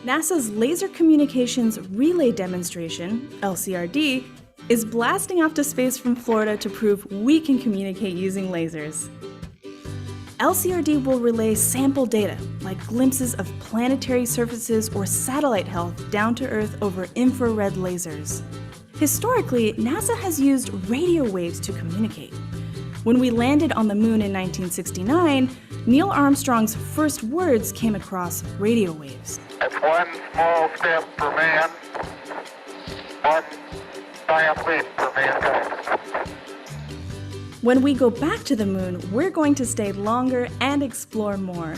NASA's Laser Communications Relay Demonstration, LCRD, is blasting off to space from Florida to prove we can communicate using lasers. LCRD will relay sample data, like glimpses of planetary surfaces or satellite health down to Earth over infrared lasers. Historically, NASA has used radio waves to communicate. When we landed on the moon in 1969, Neil Armstrong's first words came across radio waves. That's one small step for man, One giant leap for mankind. When we go back to the moon, we're going to stay longer and explore more.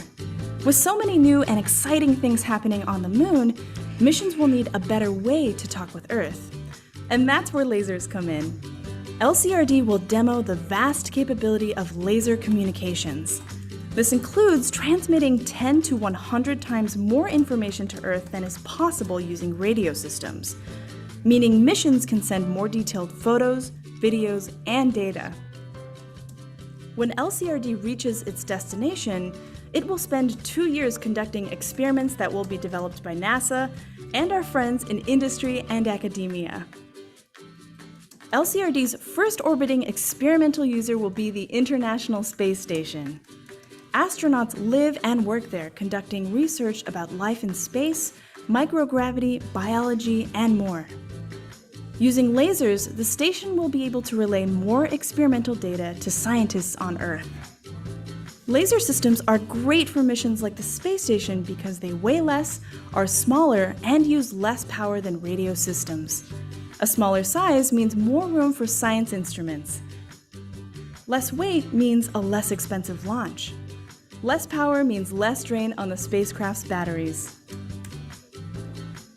With so many new and exciting things happening on the moon, missions will need a better way to talk with Earth. And that's where lasers come in. LCRD will demo the vast capability of laser communications. This includes transmitting 10 to 100 times more information to Earth than is possible using radio systems, meaning missions can send more detailed photos, videos, and data. When LCRD reaches its destination, it will spend 2 years conducting experiments that will be developed by NASA and our friends in industry and academia. LCRD's first orbiting experimental user will be the International Space Station. Astronauts live and work there, conducting research about life in space, microgravity, biology, and more. Using lasers, the station will be able to relay more experimental data to scientists on Earth. Laser systems are great for missions like the space station because they weigh less, are smaller, and use less power than radio systems. A smaller size means more room for science instruments. Less weight means a less expensive launch. Less power means less drain on the spacecraft's batteries.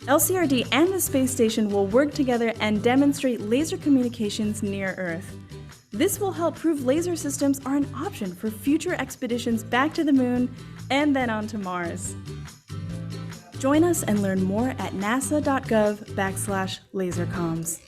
LCRD and the space station will work together and demonstrate laser communications near Earth. This will help prove laser systems are an option for future expeditions back to the moon and then on to Mars. Join us and learn more at nasa.gov/lasercoms.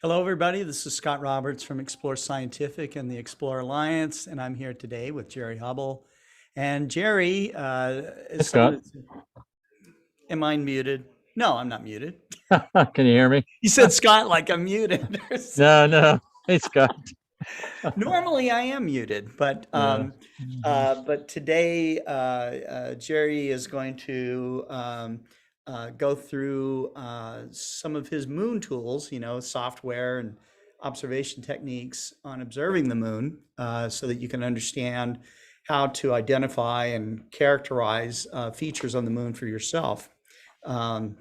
Hello, everybody. This is Scott Roberts from Explore Scientific and the Explore Alliance, and I'm here today with Jerry Hubbell. And Jerry is Scott. Am I muted? No, I'm not muted. Can you hear me? You said Scott like I'm muted. No. Hey, Scott. Normally I am muted, but today Jerry is going to go through some of his moon tools, software and observation techniques on observing the moon, so that you can understand how to identify and characterize features on the moon for yourself. And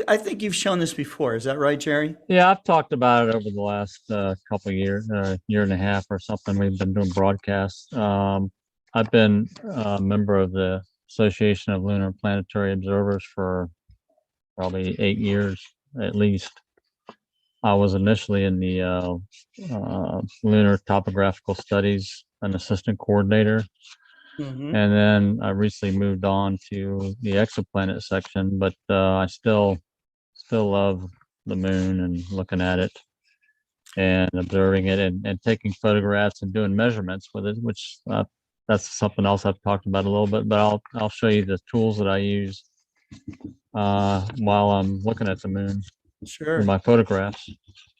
I think you've shown this before. Is that right, Jerry? Yeah, I've talked about it over the last couple of years, year and a half or something. We've been doing broadcasts. I've been a member of the Association of Lunar and Planetary Observers for probably 8 years at least. I was initially in the Lunar Topographical Studies, an assistant coordinator. Mm-hmm. And then I recently moved on to the exoplanet section, but I still love the moon and looking at it and observing it and taking photographs and doing measurements with it, which that's something else I've talked about a little bit, but I'll show you the tools that I use while I'm looking at the moon. Sure. For my photographs.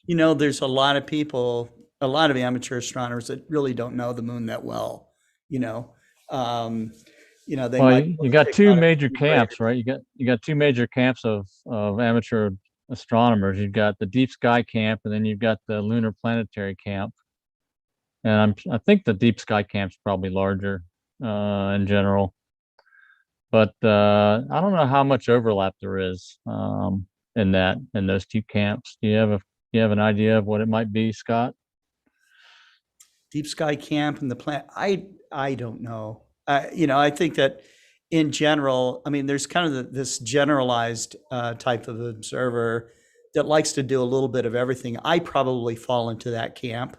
There's a lot of people, a lot of amateur astronomers that really don't know the moon that well. They you got two major camps, right? You got two major camps of amateur astronomers. You've got the deep sky camp, and then you've got the lunar planetary camp. And I think the deep sky camp's probably larger in general, but I don't know how much overlap there is in those two camps. Do you have an idea of what it might be, Scott? Deep sky camp and the planet. I don't know. I think that in general, there's kind of this generalized type of observer that likes to do a little bit of everything. I probably fall into that camp,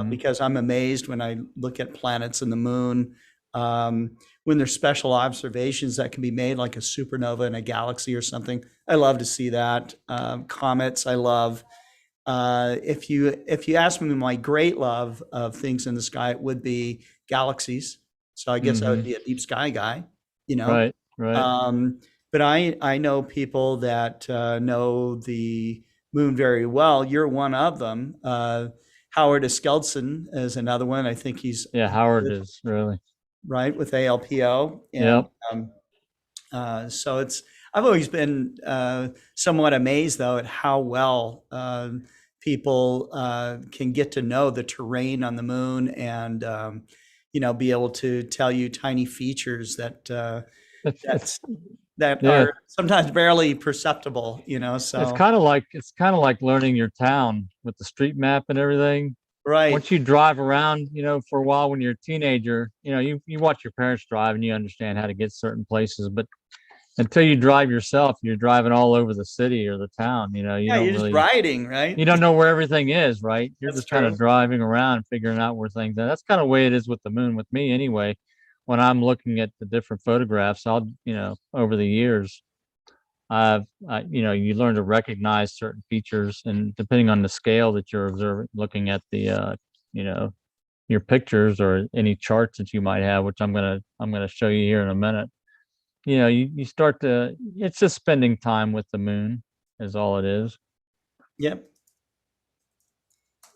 because I'm amazed when I look at planets and the moon, when there's special observations that can be made, like a supernova in a galaxy or something. I love to see that. Comets, I love. If you ask me my great love of things in the sky, it would be galaxies. So I guess I would be a deep sky guy, Right. But I know people that know the moon very well. You're one of them. Howard Eskeldson is another one. I think he's Howard is really. right, with ALPO. And Yep. so I've always been somewhat amazed, though, at how well people can get to know the terrain on the moon and, be able to tell you tiny features It's that yeah. are sometimes barely perceptible, It's so, kind of like learning your town with the street map and everything. right. Once you drive around, for a while when you're a teenager, you watch your parents drive and you understand how to get certain places. But until you drive yourself, you're driving all over the city or the town. Yeah, you're just riding, right? you don't know where everything is, right? You're That's just kind true. of driving around, figuring out where things are. That's kind of the way it is with the moon with me anyway. When I'm looking at the different photographs, over the years, you learn to recognize certain features, and depending on the scale that you're observing, looking at you know, your pictures or any charts that you might have, which I'm gonna show you here in a minute. You start to, it's just spending time with the moon is all it is. Yep.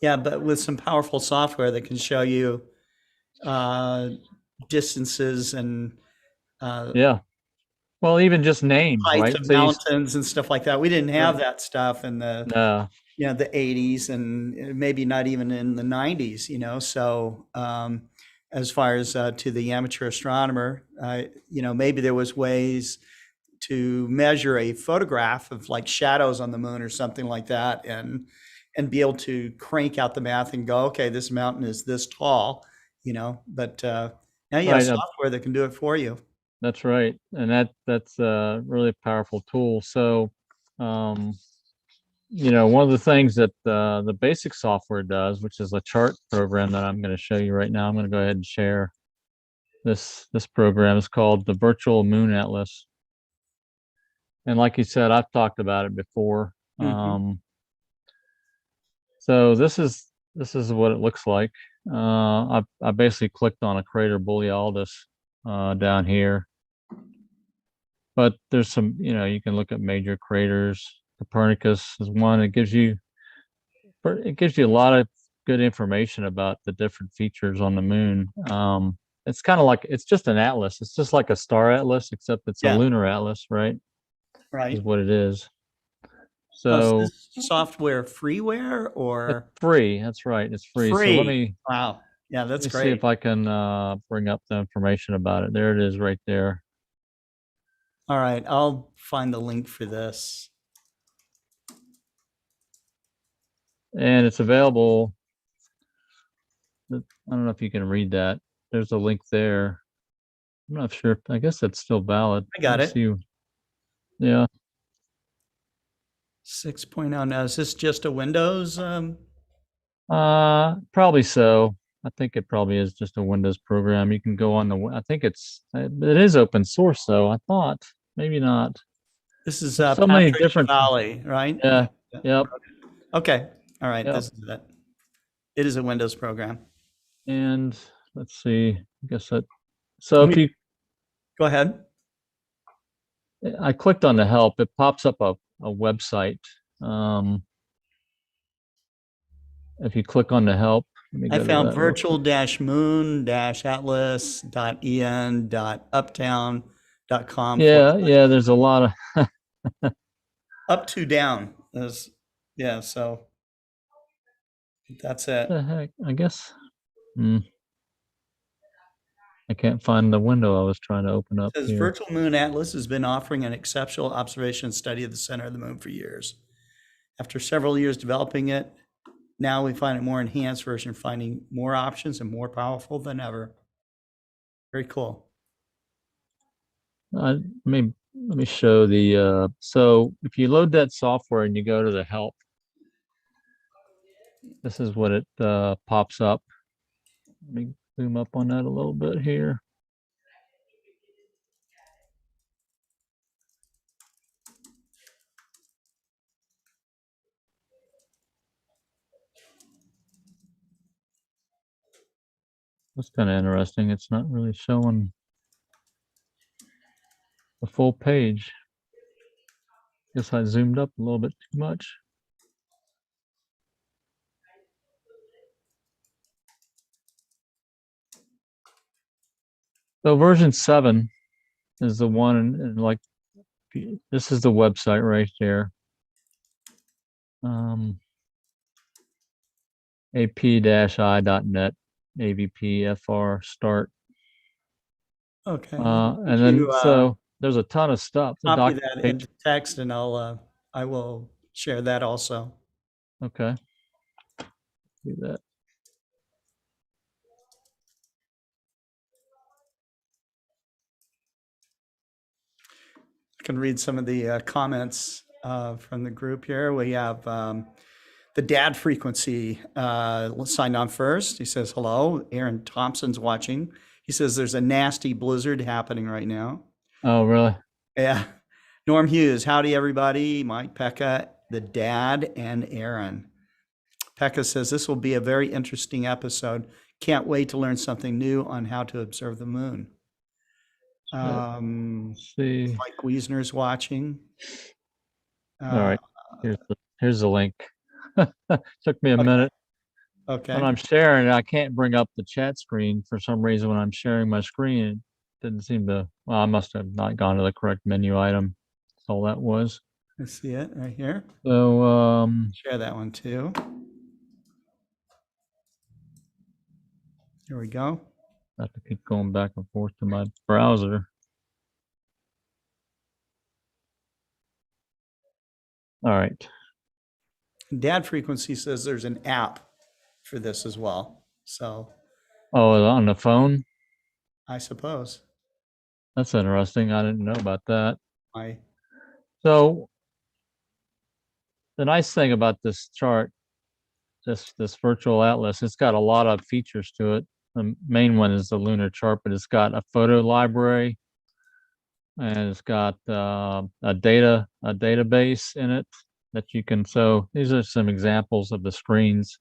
Yeah, but with some powerful software that can show you uh, distances and uh, Yeah. Well, even just names, heights right? of So mountains and stuff like that. We didn't have that stuff in no, the 80s and maybe not even in the 90s, So as far as to the amateur astronomer, maybe there was ways to measure a photograph of like shadows on the moon or something like that and be able to crank out the math and go, okay, this mountain is this tall, but now you have right. software that can do it for you. That's right. And that's a really powerful tool. So, um, one of the things that the basic software does, which is a chart program that I'm going to show you right now. I'm going to go ahead and share this program. Is called the Virtual Moon Atlas. And like you said, I've talked about it before. Hmm. So this is what it looks like. I basically clicked on a crater Borealis down here, but there's some, you can look at major craters. Copernicus is one. It gives you a lot of good information about the different features on the moon. It's kind of like, it's just an atlas. It's just like a star atlas, except it's a Yeah, lunar atlas, right? Is right. what it is. Oh, is So this software freeware it's or free. That's right. It's free. So let free? me Wow. Yeah, let that's me see great. if I can bring up the information about it. There it is right there. All right, I'll find the link for this. And it's available. I don't know if you can read that. There's a link there. I'm not sure. I guess that's still valid. I Let got me it. see. Yeah. 6.0. Now, is this just a Windows? Probably so. I think it probably is just a Windows program. You can go on I think it is open source though. I thought maybe not. This is There's so many Patrick different. Chevali, right? Yeah. Yeah. Yeah. Yep. Okay. All right. Yep. This is it. It is a Windows program. And let's see. I guess that. So Let if me you, go ahead. I clicked on the help. It pops up a website. Um, if you click on the help, let me I go to found that real quick. virtual-moon-atlas.en.uptown.com Yeah. There's a lot of. up to down. Yeah. So that's it. The heck? I guess. Hmm, I can't find the window I was trying to open up Says here. Virtual Moon Atlas has been offering an exceptional observation and study of the center of the moon for years. After several years developing it, now we find a more enhanced version, finding more options and more powerful than ever. Very cool. Let me show the. So if you load that software and you go to the help, this is what it pops up. Let me zoom up on that a little bit here. That's kind of interesting. It's not really showing the full page. Guess I zoomed up a little bit too much. So version 7 is the one, and like this is the website right there. ap-i.net, avpfr start. Okay. And then so there's a ton of stuff. The Copy that documentation. into text, and I will share that also. Okay. Do that. I can read some of the comments from the group here. We have the dad frequency signed on first. He says, hello. Aaron Thompson's watching. He says there's a nasty blizzard happening right now. Oh, really? Yeah. Norm Hughes, howdy everybody. Mike Pekka, the dad, and Aaron. Pekka says this will be a very interesting episode. Can't wait to learn something new on how to observe the moon. Let's see. Mike Wiesner's watching. All right. Here's the link. Took me a minute. Okay. When I'm sharing, I can't bring up the chat screen for some reason. When I'm sharing my screen, it didn't seem to. Well, I must have not gone to the correct menu item. That's all that was. I see it right here. So share that one too. Here we go. I have to keep going back and forth to my browser. All right. Dad Frequency says there's an app for this as well. So. Oh, on the phone? I suppose. That's interesting. I didn't know about that. Why? So the nice thing about this chart, this virtual atlas, it's got a lot of features to it. The main one is the lunar chart, but it's got a photo library, and it's got a database in it that you can. So these are some examples of the screens.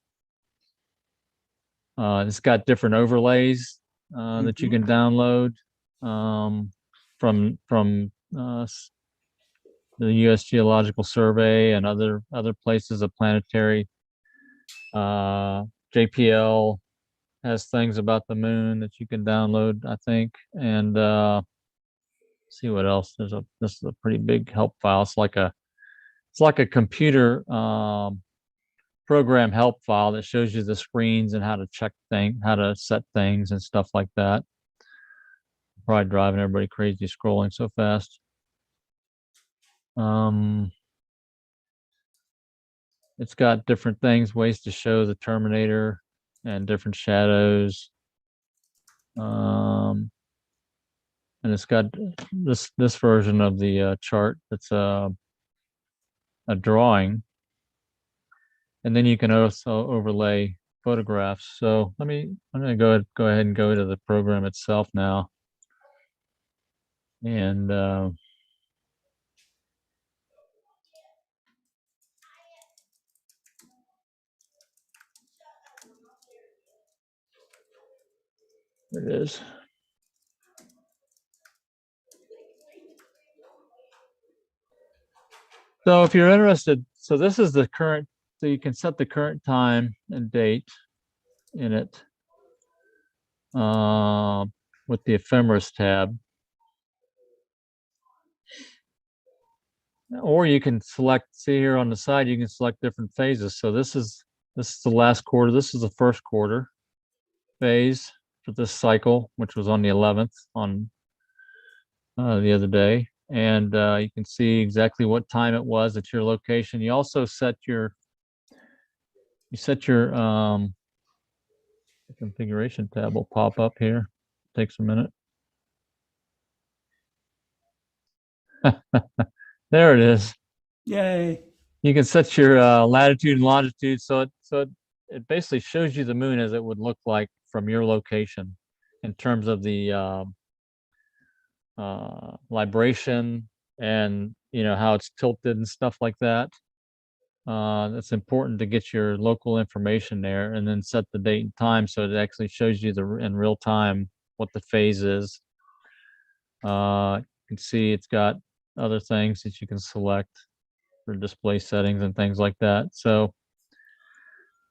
It's got different overlays that you can download from the U.S. Geological Survey and other places of planetary. JPL has things about the moon that you can download, I think, and see what else. This is a pretty big help file. It's like a computer program help file that shows you the screens and how to how to set things and stuff like that. Probably driving everybody crazy scrolling so fast. It's got different things, ways to show the Terminator and different shadows. And it's got this version of the chart that's a drawing. And then you can also overlay photographs. So I'm gonna go ahead and go to the program itself now. And there it is. So if you're interested, so this is the current, so you can set the current time and date in it with the ephemeris tab. Or you can select, see here on the side, you can select different phases. So this is the last quarter. This is the first quarter phase for this cycle, which was on the 11th on the other day. And you can see exactly what time it was at your location. You also set your configuration tab will pop up here. Takes a minute. There it is. Yay. You can set your latitude and longitude. So it basically shows you the moon as it would look like from your location in terms of the libration and how it's tilted and stuff like that. It's important to get your local information there and then set the date and time so it actually shows you in real time what the phase is. You can see it's got other things that you can select for display settings and things like that. So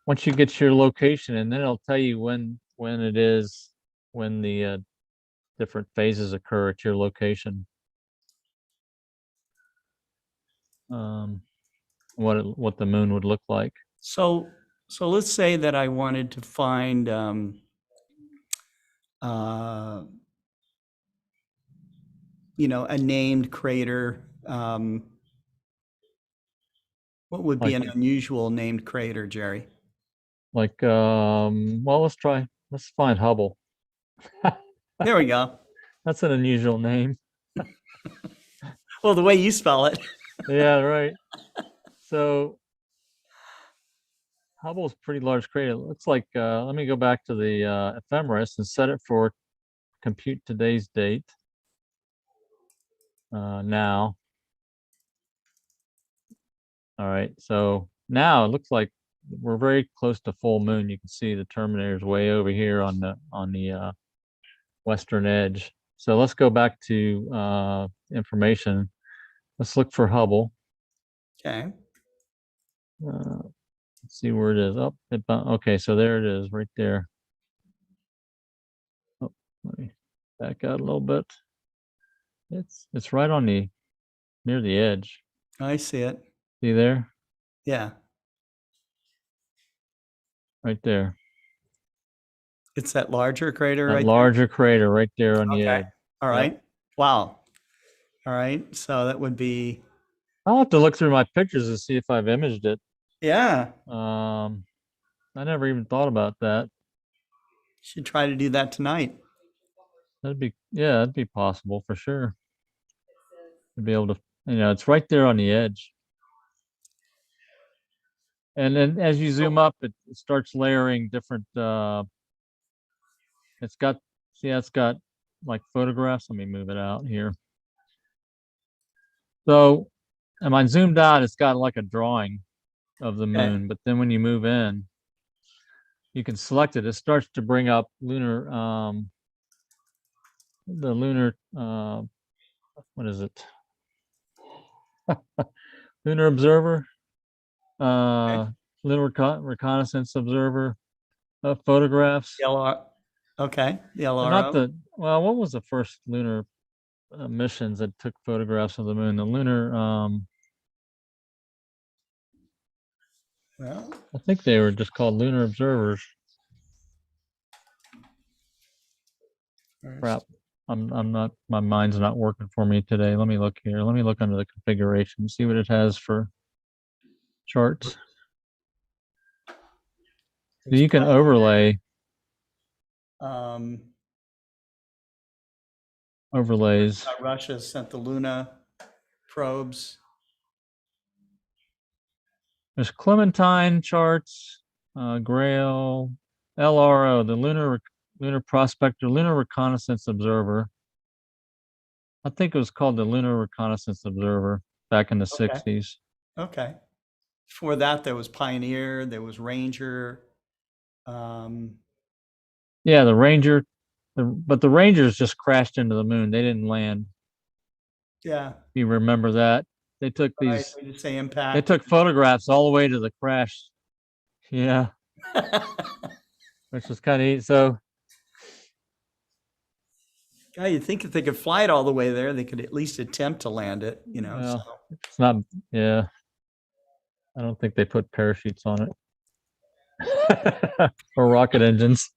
once you get your location, and then it'll tell you when it is, when the different phases occur at your location. What the moon would look like. So let's say that I wanted to find a named crater. What would be an unusual named crater, Jerry? Like, well, let's find Hubbell. There we go. That's an unusual name. Well, the way you spell it. Yeah, right. So Hubbell's pretty large crater. It looks like, let me go back to the ephemeris and set it for compute today's date. Now. All right, so now it looks like we're very close to full moon. You can see the Terminator's way over here on the western edge. So let's go back to information. Let's look for Hubbell. Okay. Let's see where it is. Oh, okay, so there it is, right there. Oh, let me back out a little bit. It's right on near the edge. I see it. See there? Yeah. Right there. It's that larger crater That right larger crater right there on the there? edge. Okay. All right. Yep. Wow. All right. So that would be. I'll have to look through my pictures to see if I've imaged it. Yeah. I never even thought about that. Should try to do that tonight. That'd be possible for sure. To be able to, it's right there on the edge. And then as you zoom up, it starts layering different, it's got like photographs. Let me move it out here. So, and I zoomed out, it's got like a drawing of the moon, Okay. but then when you move in, you can select it. It starts to bring up lunar, the lunar, what is it? Lunar observer, lunar reconnaissance observer, photographs. Okay. The Not LRO. what was the first lunar missions that took photographs of the moon? The lunar, Well, I think they were just called lunar observers. Crap. I'm not, my mind's not working for me today. Let me look here. Let me look under the configuration, see what it has for charts. So you can overlay overlays. Russia sent the Luna probes. There's Clementine charts, Grail, LRO, the Lunar Prospector, Lunar Reconnaissance Observer. I think it was called the Lunar Reconnaissance Observer back in the 60s. Okay. Before that, there was Pioneer, there was Ranger. Yeah, the Ranger, but the Rangers just crashed into the moon. They didn't land. Yeah. You remember that? They took these. Right, say impact. They took photographs all the way to the crash. Yeah, which was kind of neat. So, God, you'd think if they could fly it all the way there, they could at least attempt to land it. well, So. it's not. Yeah, I don't think they put parachutes on it or rocket engines.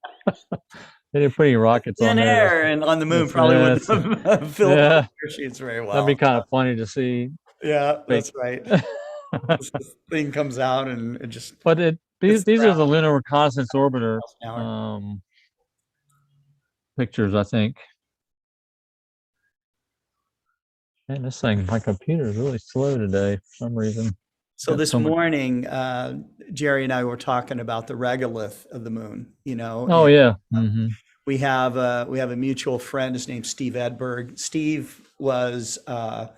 They didn't put any rockets on In there. air and on the moon probably wouldn't have filled up parachutes very well. That'd be kind of funny to see. Yeah, that's right. This thing comes out and it just. But these are the Lunar Reconnaissance Orbiter pictures, I think. Man, this thing, my computer is really slow today for some reason. So this morning, Jerry and I were talking about the regolith of the moon. Oh yeah. Mm-hmm. We have a mutual friend. His name's Steve Edberg. Steve was a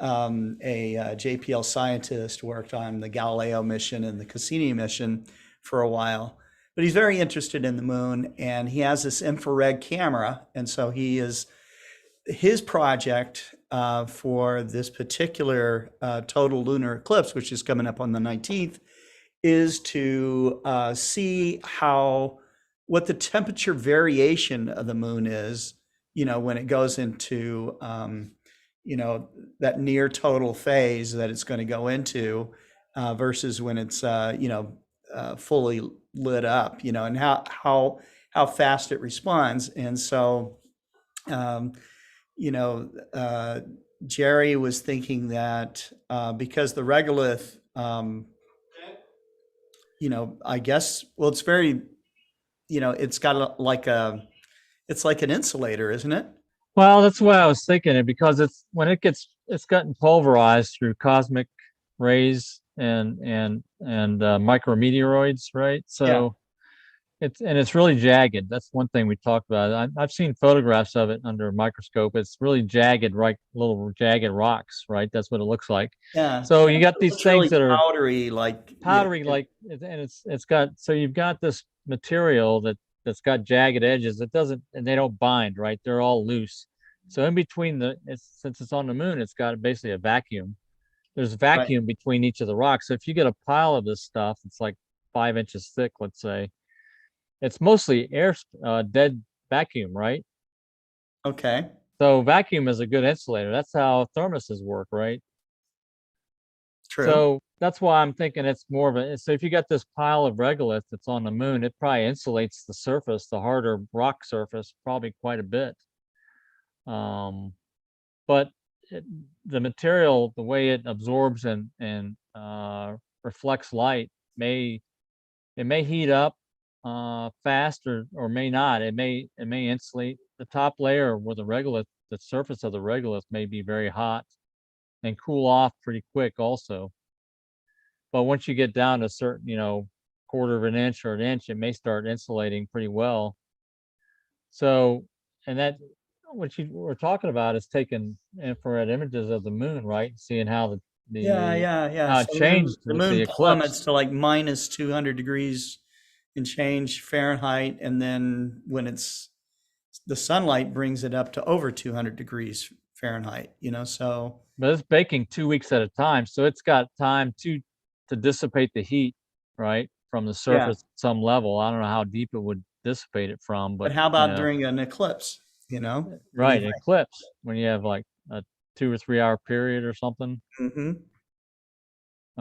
JPL scientist, worked on the Galileo mission and the Cassini mission for a while. But he's very interested in the moon, and he has this infrared camera. And so his project for this particular total lunar eclipse, which is coming up on the 19th, is to see what the temperature variation of the moon is, when it goes into, that near total phase that it's going to go into, versus when it's, fully lit up, and how fast it responds. And so, um, Jerry was thinking that, because the regolith, I guess, well, it's very, it's got it's like an insulator, isn't it? Well, that's what I was thinking. Because it's gotten pulverized through cosmic rays and micrometeoroids, right? So it's really jagged. That's one thing we talked about. I've seen photographs of it under a microscope. It's really jagged, right? Little jagged rocks, right? That's what it looks like. Yeah. So you got these It's things really that are powdery, like powdery, and it's got, so you've got this material that's got jagged edges. And they don't bind, right? They're all loose. So in between since it's on the moon, it's got basically a vacuum. There's vacuum between each of the rocks. So if you get a pile of this stuff, it's like 5 inches thick, let's say. It's mostly dead vacuum, right? Okay. So vacuum is a good insulator. That's how thermoses work, right? True. So that's why I'm thinking it's more of so if you got this pile of regolith that's on the moon, it probably insulates the surface, the harder rock surface, probably quite a bit. But the material, the way it absorbs and reflects light, may heat up fast or may not. It may insulate the top layer where the regolith, the surface of the regolith may be very hot and cool off pretty quick also. But once you get down to a certain, quarter of an inch or an inch, it may start insulating pretty well. So, and that what you were talking about is taking infrared images of the moon, right? Seeing how how it So changed the with the moon eclipse. plummets to like minus 200 degrees and change Fahrenheit, and then when the sunlight brings it up to over 200 degrees Fahrenheit. So. But it's baking 2 weeks at a time, so it's got time to dissipate the heat, right, from the surface at some level. I don't know how deep it would dissipate it from, But but how about during an eclipse? right, eclipse, when you have like a 2 or 3 hour period or something. Mm-hmm.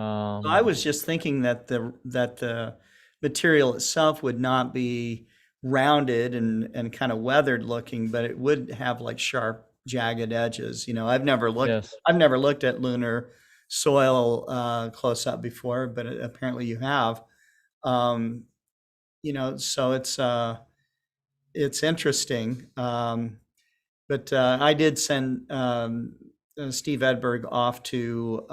I was just thinking that the material itself would not be rounded and kind of weathered looking, but it would have like sharp, jagged edges. I've never looked at lunar soil close up before, but apparently you have. So it's interesting. But I did send Steve Edberg off to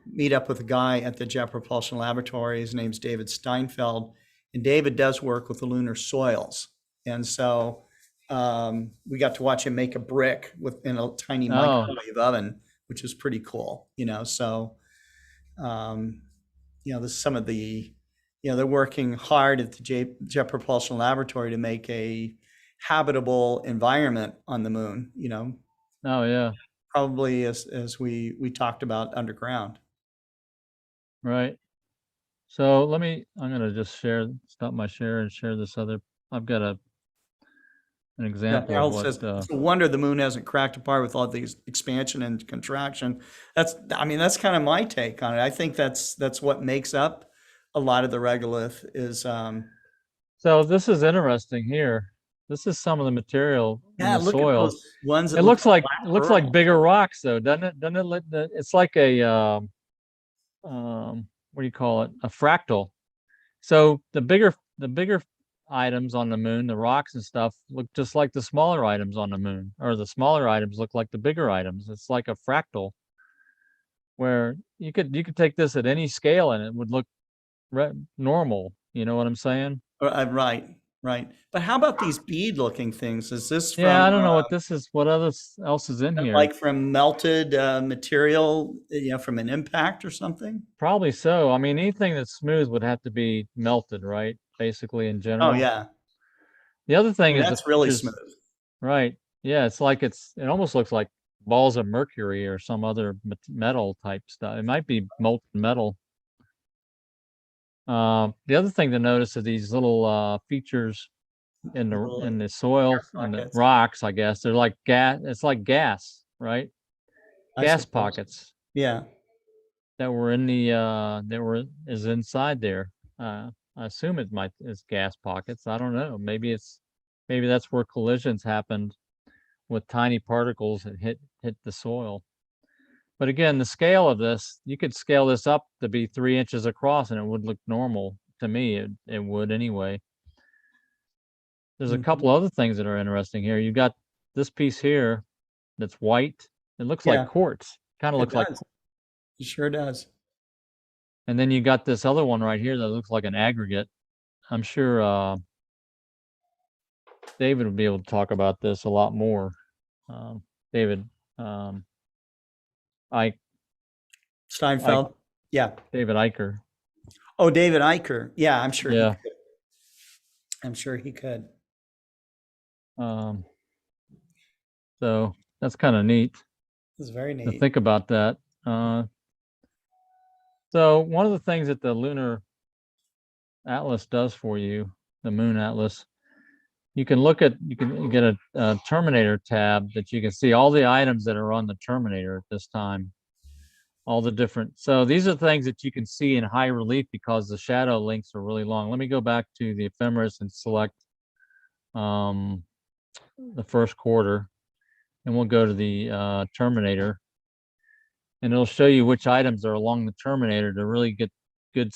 meet up with a guy at the Jet Propulsion Laboratory. His name's David Steinfeld, and David does work with the lunar soils. And so we got to watch him make a brick in a tiny microwave oven, which is pretty cool. So there's some of the, they're working hard at the Jet Propulsion Laboratory to make a habitable environment on the moon. Oh yeah. Probably as we talked about underground. Right. So I'm gonna just stop my share and share this other. I've got an example of what. Says, it's a wonder the moon hasn't cracked apart with all these expansion and contraction. That's kind of my take on it. I think that's what makes up a lot of the regolith is. So this is interesting here. This is some of the material in the look soil. at those ones. It looks like bigger rocks though, doesn't it? It's like a what do you call it? A fractal. So the bigger items on the moon, the rocks and stuff, look just like the smaller items on the moon, or the smaller items look like the bigger items. It's like a fractal, where you could take this at any scale and it would look normal. You know what I'm saying? Right. But how about these bead-looking things? Is this from? Yeah, I don't know what this is. What else is in here? Like from melted material, from an impact or something? Probably so. I mean, anything that's smooth would have to be melted, right? Basically, in general. Oh yeah. The other thing is that's really smooth. Right. Yeah, it almost looks like balls of mercury or some other metal type stuff. It might be molten metal. The other thing to notice are these little features in Little the soil and the pockets. rocks, I guess. They're like gas. It's like gas, right? I Gas suppose. pockets Yeah. that were in the is inside there. I assume it's gas pockets. I don't know. Maybe that's where collisions happened with tiny particles that hit the soil. But again, the scale of this, you could scale this up to be 3 inches across and it would look normal to me. It would anyway. There's a Mhm. couple other things that are interesting here. You got this piece here that's white. It looks like Yeah, quartz. Kind of it looks like, does. It sure does. and then you got this other one right here that looks like an aggregate. I'm sure David would be able to talk about this a lot more. David, I Steinfeld. Yeah. David Eicher. Oh, David Eicher. Yeah, I'm sure he Yeah. could. I'm sure he could. Um, so that's kind of neat It's very to neat. think about that. So one of the things that the Lunar Atlas does for you, the Moon Atlas, you can get a Terminator tab that you can see all the items that are on the Terminator at this time, all the different. So these are things that you can see in high relief because the shadow links are really long. Let me go back to the ephemeris and select the first quarter, and we'll go to the Terminator, and it'll show you which items are along the Terminator to really get good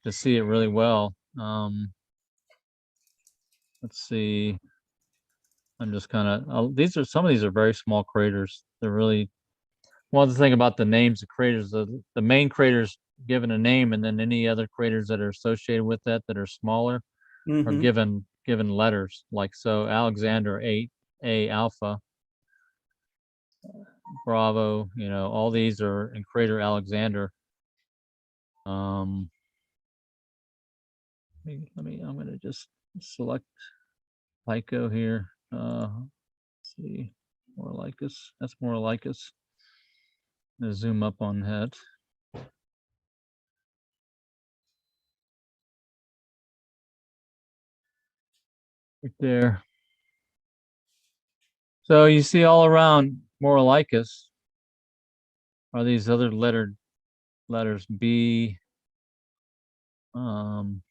to see it really well. Let's see. I'm just kind of, some of these are very small craters. They're really, one of the thing about the names of craters, the main craters given a name, and then any other craters that are associated with that are smaller are Hmm. given letters. Like, so Alexander 8A Alpha, Bravo, all these are in crater Alexander. I'm gonna just select Tycho here. Let's see, more like us. That's more like us. Zoom up on that. Right there. So you see all around Morlicus are these other letters B. And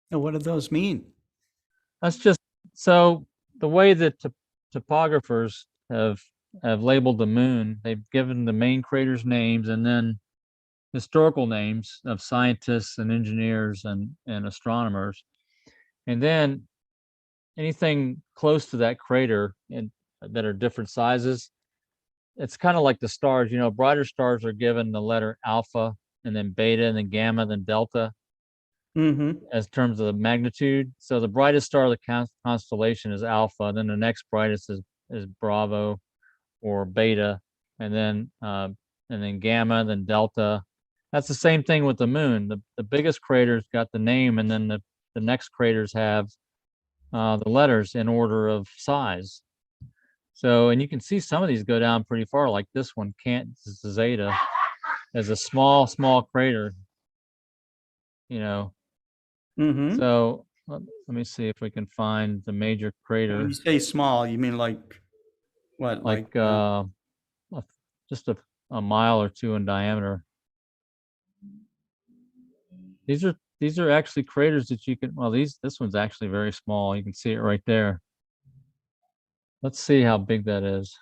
what do those mean? That's just, so the way that topographers have labeled the moon, they've given the main craters names and then historical names of scientists and engineers and astronomers. And then anything close to that crater and that are different sizes, it's kind of like the stars. Brighter stars are given the letter alpha, and then beta, and then gamma, then delta Hmm. as terms of the magnitude. So the brightest star of the constellation is alpha, then the next brightest is bravo or beta, and then gamma, then delta. That's the same thing with the moon. The biggest craters got the name, and then the next craters have the letters in order of size. So, and you can see some of these go down pretty far, like this one, Zeta, as a small crater, Hmm. So let me see if we can find the major crater, When you say small, you mean like what? like just a mile or two in diameter. These are actually craters that you can, well, this one's actually very small. You can see it right there. Let's see how big that is.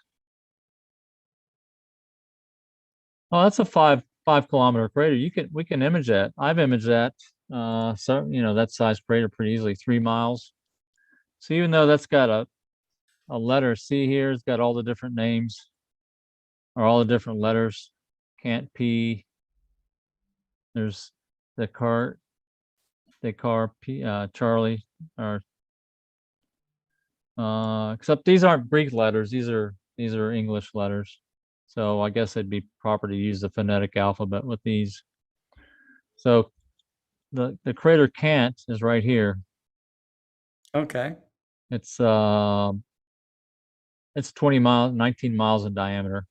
Oh, that's a 5 kilometer crater. We can image that. I've imaged that. So that size crater pretty easily, 3 miles. So even though that's got a letter C here, it's got all the different names or all the different letters. Can't P. There's the car P, Charlie, or except these aren't Greek letters. These are English letters. So I guess it'd be proper to use the phonetic alphabet with these. So the crater Kant is right here. Okay. It's 20 miles, 19 miles in diameter,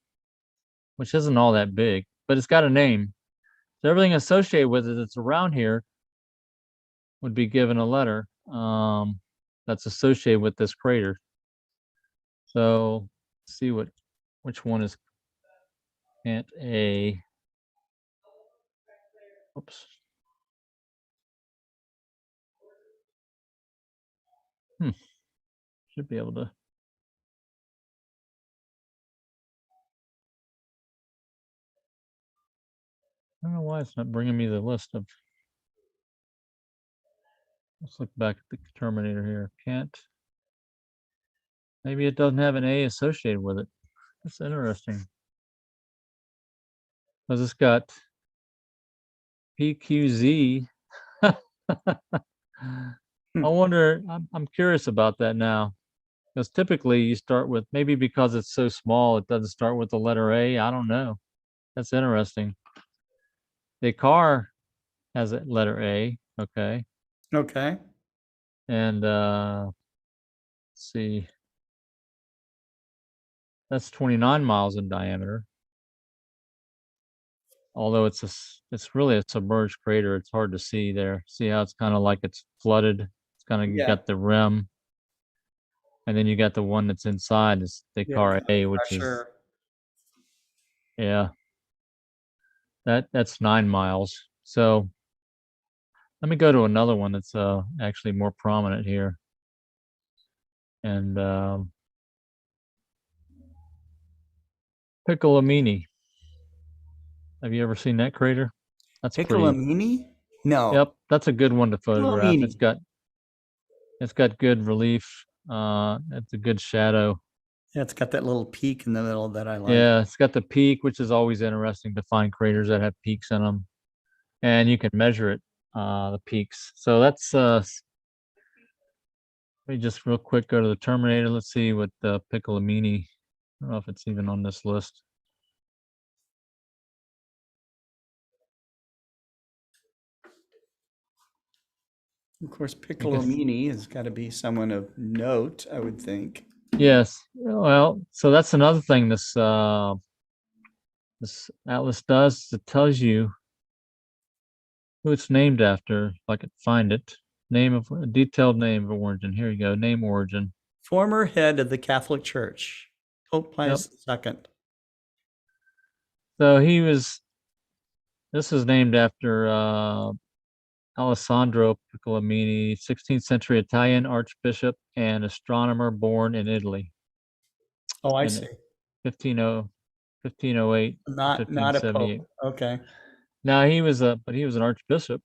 which isn't all that big, but it's got a name. So everything associated with it that's around here would be given a letter. that's associated with this crater. So let's see which one is cant A. Oops. Should be able to. I don't know why it's not bringing me the list of. Let's look back at the Terminator here. Can't. Maybe it doesn't have an A associated with it. That's interesting. Because it's got PQZ. I wonder, I'm curious about that now. Because typically you start with, maybe because it's so small, it doesn't start with the letter A. I don't know. That's interesting. The car has a letter A. Okay. Okay. And let's see. That's 29 miles in diameter. Although it's really a submerged crater. It's hard to see there. See how it's kind of like it's flooded. It's kind of, you got the rim. And then you got the one that's inside is the car A, which is, yeah, that's 9 miles. So let me go to another one that's actually more prominent here. And Piccolomini. Have you ever seen that crater? That's pretty. Piccolomini? No. Yep, that's a good one to photograph. Piccolomini. It's got good relief. It's a good shadow. Yeah, it's got that little peak in the middle that I like. Yeah, it's got the peak, which is always interesting to find craters that have peaks in them, and you can measure it, the peaks. So that's let me just real quick go to the Terminator. Let's see what the Piccolomini. I don't know if it's even on this list. Of course, Piccolomini has got to be someone of note, I would think. Yes. Well, so that's another thing this this atlas does. It tells you who it's named after. If I could find it. Name of a detailed name of origin. Here you go. Name origin. Former head of the Catholic Church, Pope Pius II. So he was. This is named after Alessandro Piccolomini, 16th century Italian archbishop and astronomer born in Italy. Oh, I in see. 1508. Not a 1578. pope. Okay. Now he was an archbishop.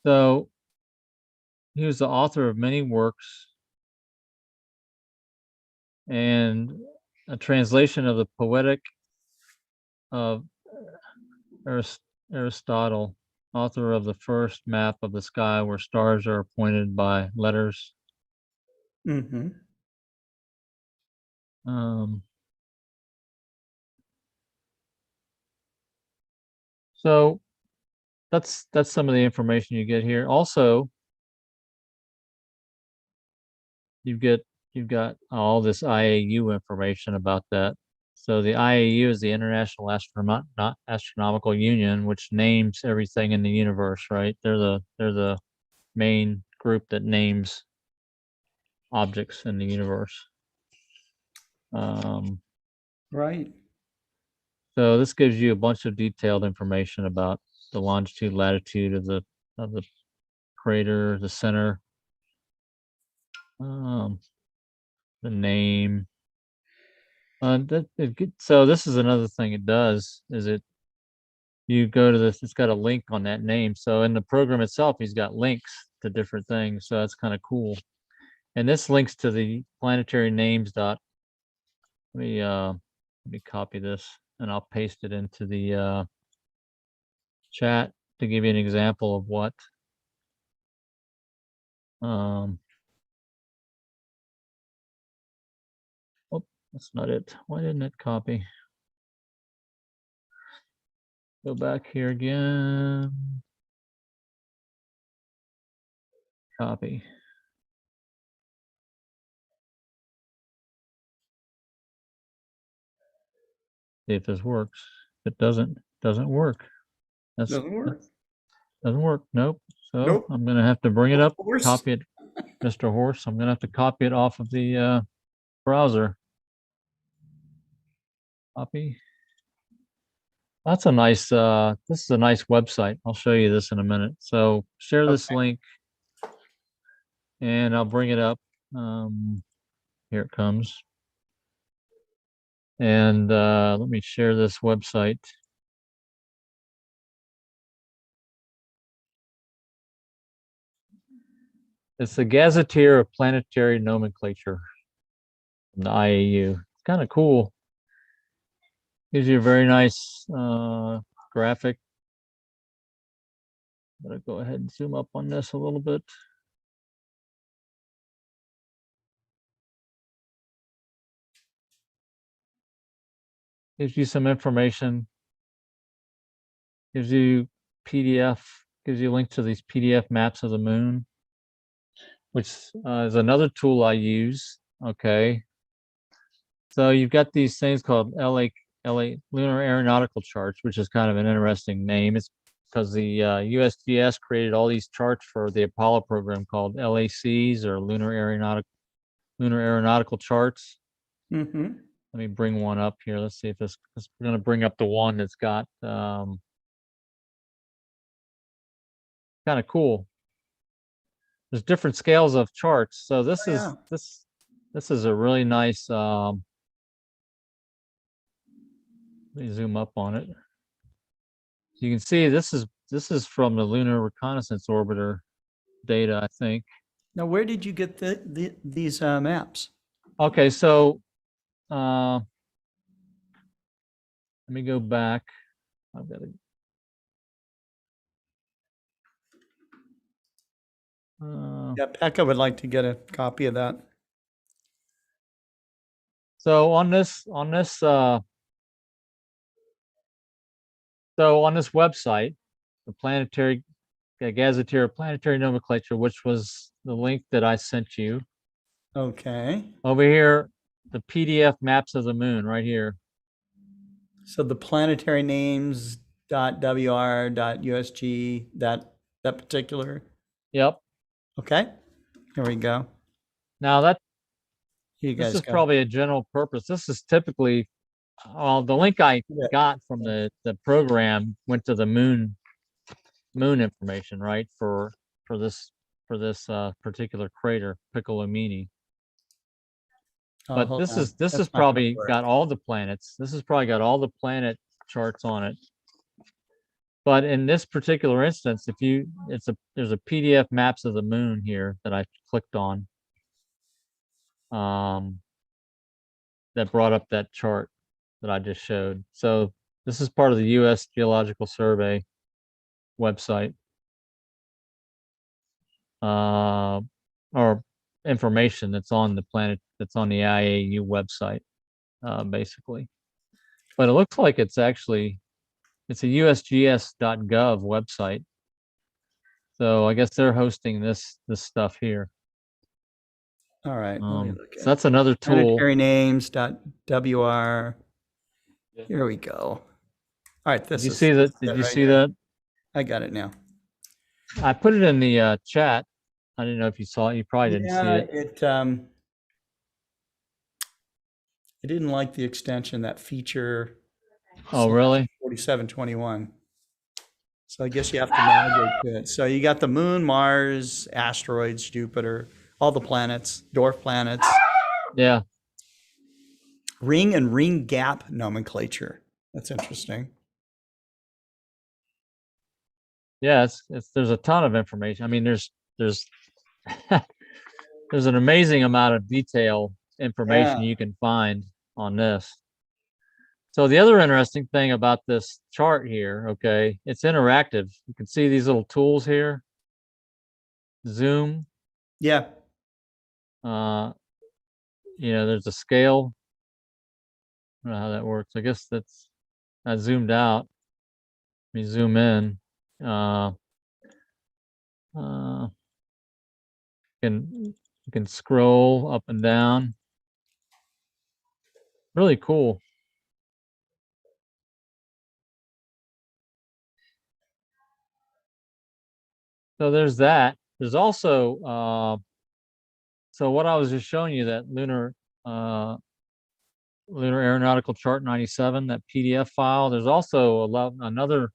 So he was the author of many works and a translation of the Poetic of Aristotle, author of the first map of the sky where stars are pointed by letters. Mm-hmm. So that's some of the information you get here. Also, you've got all this IAU information about that. So the IAU is the International Astronomical Union, which names everything in the universe, right? They're the main group that names objects in the universe. Right. So this gives you a bunch of detailed information about the longitude, latitude of the crater, the center, the name. So this is another thing it does is you go to this, it's got a link on that name. So in the program itself, he's got links to different things. So that's kind of cool. And this links to the planetary names dot. Let me copy this and I'll paste it into the chat to give you an example of what. Oh, that's not it. Why didn't it copy? Go back here again. Copy. See if this works. If it doesn't work. That's Doesn't work. doesn't work. Nope. So Nope. I'm gonna have to bring it up, Horse. copy it, Mr. Horse. I'm gonna have to copy it off of the browser. Copy. That's a nice. This is a nice website. I'll show you this in a minute. So share this link, and I'll bring it up. Here it comes. And let me share this website. It's the Gazetteer of Planetary Nomenclature from the IAU. It's kind of cool. Gives you a very nice graphic. I'm gonna go ahead and zoom up on this a little bit. Gives you some information. Gives you PDF. Gives you a link to these PDF maps of the moon, which is another tool I use. Okay. So you've got these things called LA Lunar Aeronautical Charts, which is kind of an interesting name. It's because the USGS created all these charts for the Apollo program called LACs, or Lunar Aeronautical Charts. Mm-hmm. Let me bring one up here. Let's see if this. We're going to bring up the one that's got kind of cool. There's different scales of charts. So this this is a really nice. Let me zoom up on it. You can see this is from the Lunar Reconnaissance Orbiter data, I think. Now, where did you get these maps? Okay, so let me go back. I've got to. Yeah, Pekka would like to get a copy of that. So on this website, the Gazetteer Planetary Nomenclature, which was the link that I sent you. Okay. Over here, the PDF maps of the moon right here. So the planetary names .wr.usg, that particular. Yep. Okay. Here we go. Now that You guys this is go. probably a general purpose. This is typically the link I got from the program went to the moon information, right? For this particular crater, Piccolomini. But this is probably got all the planets. This has probably got all the planet charts on it. But in this particular instance, there's a PDF maps of the moon here that I clicked on. That brought up that chart that I just showed. So this is part of the U.S. Geological Survey website, or information that's on the IAU website, basically. But it looks like it's a USGS.gov website. So I guess they're hosting this stuff here. All right. Let me look at So that's another tool. planetary names.wr. Here we go. All right. Did you see that? Did you see that? I got it now. I put it in the chat. I didn't know if you saw it. You probably didn't see it. I didn't like the extension, that feature. Oh, really? 4721. So I guess you have to navigate to it. So you got the moon, Mars, asteroids, Jupiter, all the planets, dwarf planets. Yeah. Ring and ring gap nomenclature. That's interesting. Yeah, there's a ton of information. I mean, there's there's an amazing amount of detail information you can find on this. So the other interesting thing about this chart here, okay, it's interactive. You can see these little tools here. Zoom. Yeah. There's a scale. I don't know how that works. I guess I zoomed out. Let me zoom in. You can scroll up and down. Really cool. So there's that. There's also so what I was just showing you, that uh, Lunar Aeronautical Chart 97, that PDF file. There's also another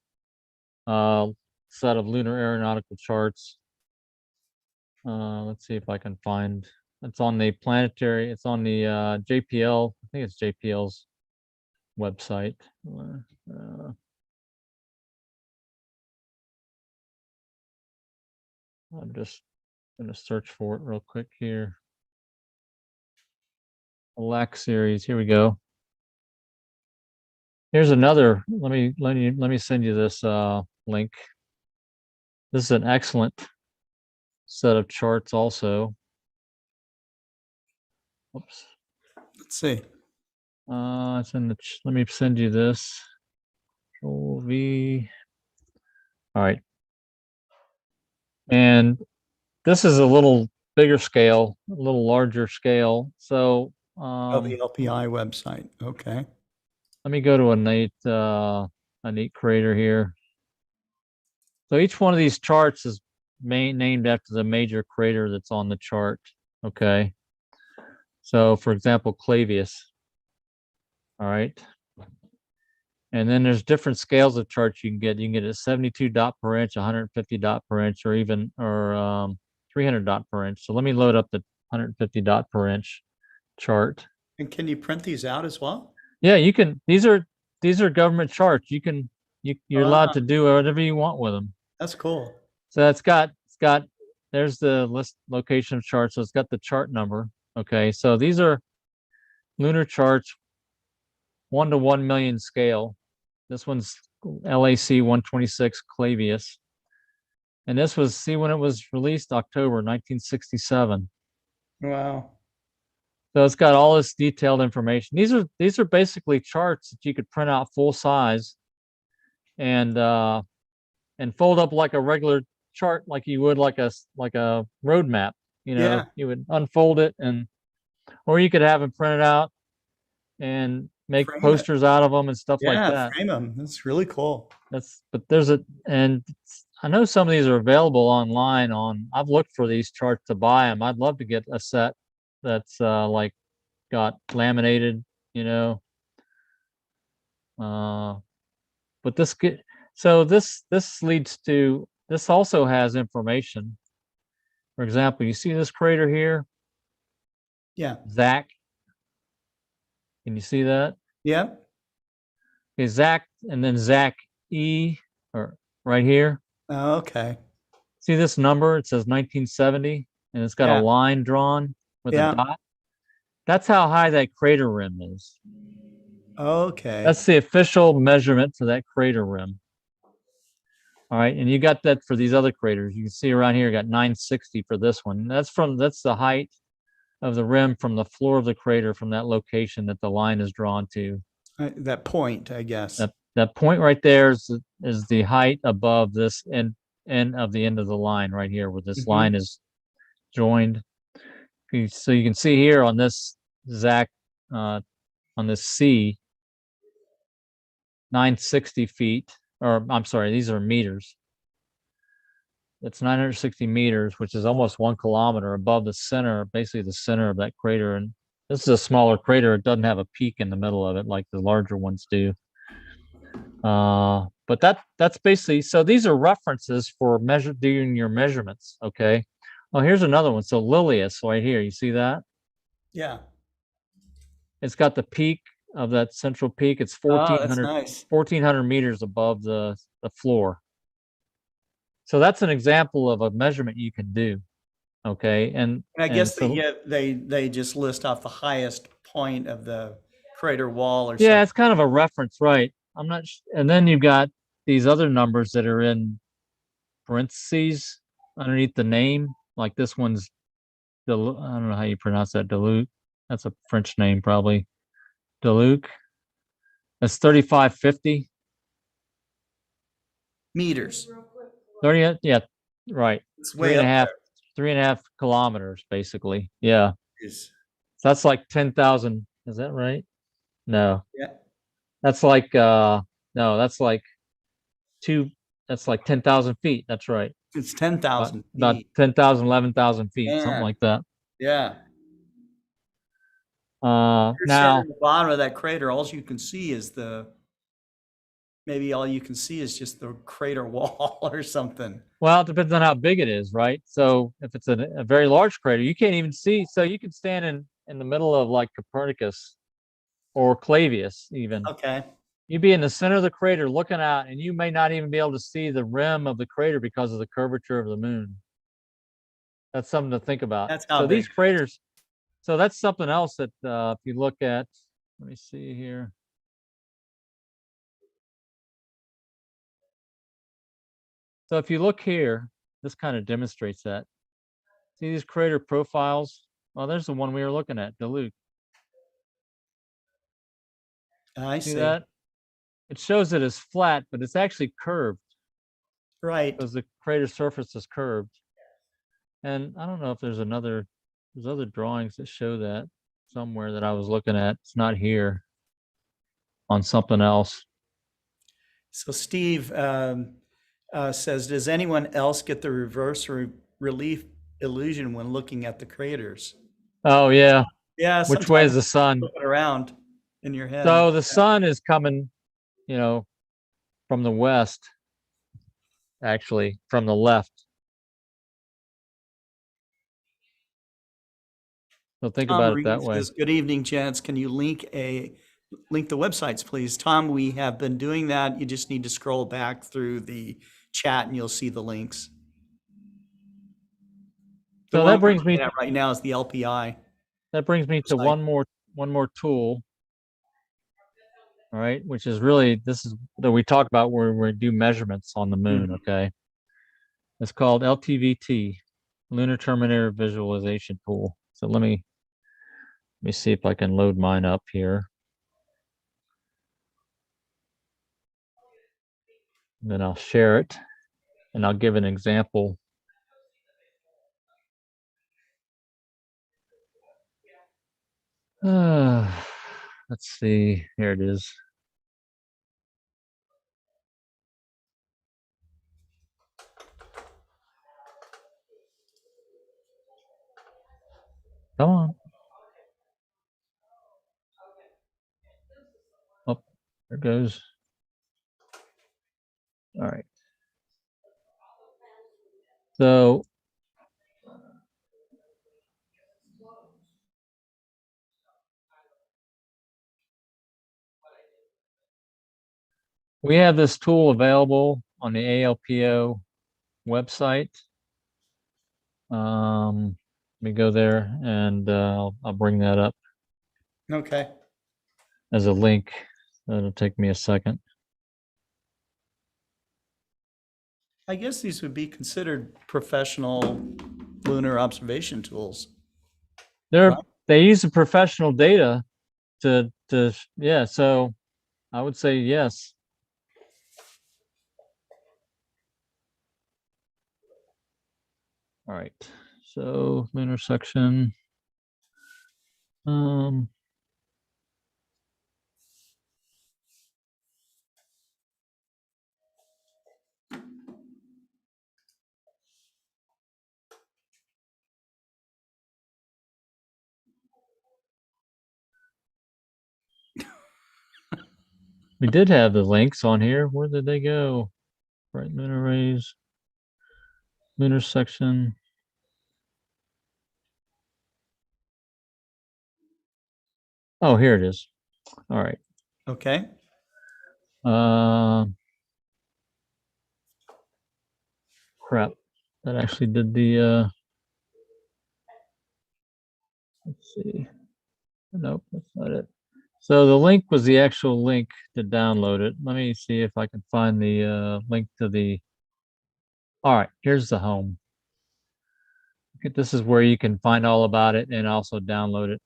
set of lunar aeronautical charts. Let's see if I can find. It's on the planetary. It's on the JPL. I think it's JPL's website. I'm just gonna search for it real quick here. LAC series. Here we go. Here's another. Let me send you this link. This is an excellent set of charts also. Oops. Let's see. It's in the. Let me send you this. Control V. All right. And this is a little bigger scale, a little larger scale. So The LPI website. Okay. let me go to a neat crater here. So each one of these charts is named after the major crater that's on the chart. Okay. So for example, Clavius. All right. And then there's different scales of charts you can get. You can get a 72 dot per inch, 150 dot per inch, or 300 dot per inch. So let me load up the 150 dot per inch chart. And can you print these out as well? Yeah, you can. These are government charts. You're allowed to do whatever you want with them. That's cool. So it's got there's the list location of charts. So it's got the chart number. Okay, so these are lunar charts, 1 to 1 million scale. This one's LAC 126 Clavius. And this was, see when it was released, October 1967. Wow. So it's got all this detailed information. These are basically charts that you could print out full size and fold up like a regular chart, like you would like a road map. You know, Yeah. you would unfold it, or you could have them printed out and make Frame it. posters out of them and stuff like Yeah, that. frame them. That's really cool. And I know some of these are available online I've looked for these charts to buy them. I'd love to get a set that's like got laminated, you know. But this leads to, this also has information. For example, you see this crater here, Yeah. Zach. Can you see that? Yeah. Okay, Zach, and then Zach E, or right here. Oh, okay. See this number? It says 1970, and it's got Yeah. a line drawn with Yeah. a dot. That's how high that crater rim is. Okay. That's the official measurement for that crater rim. All right, and you got that for these other craters. You can see around here, you got 960 for this one. That's the height of the rim from the floor of the crater, from that location that the line is drawn to. That point, I guess. That point right there is the height above this end of the end of the line right here, where this line is joined. So you can see here on this Zach, on this C, 960 feet, or I'm sorry, these are meters. It's 960 meters, which is almost 1 kilometer above the center, basically the center of that crater. And this is a smaller crater. It doesn't have a peak in the middle of it like the larger ones do. But that's basically, so these are references for doing your measurements. Okay. Oh, here's another one. So Lilius right here, you see that? Yeah. It's got the peak of that central peak. It's That's nice. 1,400 meters above the floor. So that's an example of a measurement you can do. Okay. And I guess they just list off the highest point of the crater wall or something. Yeah, it's kind of a reference, right? I'm not and then you've got these other numbers that are in parentheses underneath the name. Like this one's I don't know how you pronounce that, Deluc. That's a French name, probably. Deluc. That's 3550 meters. 30, yeah, right. It's way up there. 3.5 kilometers, basically. Yeah. Jeez. So that's like 10,000. Is that right? No. Yeah. That's like no, that's like 10,000 feet. That's right. It's 10,000 about feet. 10,000, 11,000 feet, something Yeah. like that. Yeah. You're standing Now, at the bottom of that crater, all you can see is maybe all you can see is just the crater wall or something. well, it depends on how big it is, right? So if it's a very large crater, you can't even see. So you can stand in the middle of like Copernicus or Clavius even. Okay. You'd be in the center of the crater looking out, and you may not even be able to see the rim of the crater because of the curvature of the moon. That's something to think about. That's how So big. these craters, so that's something else that if you look at, let me see here. So if you look here, this kind of demonstrates that. See these crater profiles? Well, there's the one we were looking at, Duluth. I See see. that? It shows it as flat, but it's actually curved Right. because the crater surface is curved. And I don't know if there's other drawings that show that somewhere that I was looking at. It's not here, on something else. So Steve says, does anyone else get the reverse relief illusion when looking at the craters? Oh yeah. Yeah, Which way is sometimes the sun? flip it around in your head. So the sun is coming, you know, from the west, actually, from the left. So think Tom about it Reed that way. says, good evening, gents. Can you link the websites, please? Tom, we have been doing that. You just need to scroll back through the chat and you'll see the links. The So one that we're brings me looking at right now is the LPI to site. one more tool. All right, which is really this is that we talk about where we do measurements on the moon. Mhm. Okay, it's called LTVT, Lunar Terminator Visualization Tool. So let me see if I can load mine up here. And then I'll share it, and I'll give an example. Let's see. Here it is. Come on. Oh, there it goes. All right. So we have this tool available on the ALPO website. Let me go there and I'll bring that up Okay. as a link. It'll take me a second. I guess these would be considered professional lunar observation tools. They're Right. they use the professional data to yeah, so I would say yes. All right. So lunar section. We did have the links on here. Where did they go? Right, lunar rays, lunar section. Oh, here it is. All right. Okay. Crap. That actually did the let's see. Nope, that's not it. So the link was the actual link to download it. Let me see if I can find the link to the. All right, here's the home. This is where you can find all about it and also download it.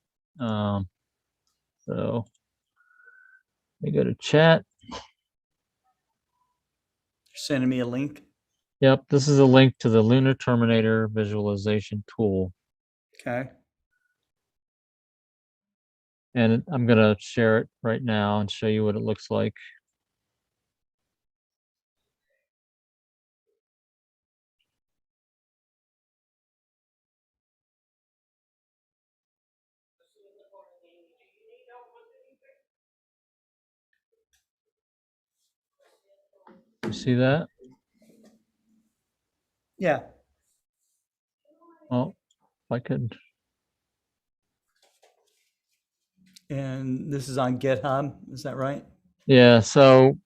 So let me go to chat. You're sending me a link. Yep, this is a link to the Lunar Terminator visualization tool. Okay. And I'm going to share it right now and show you what it looks like. see that? Yeah. Well, if I could. And this is on GitHub, is that right? Yeah, so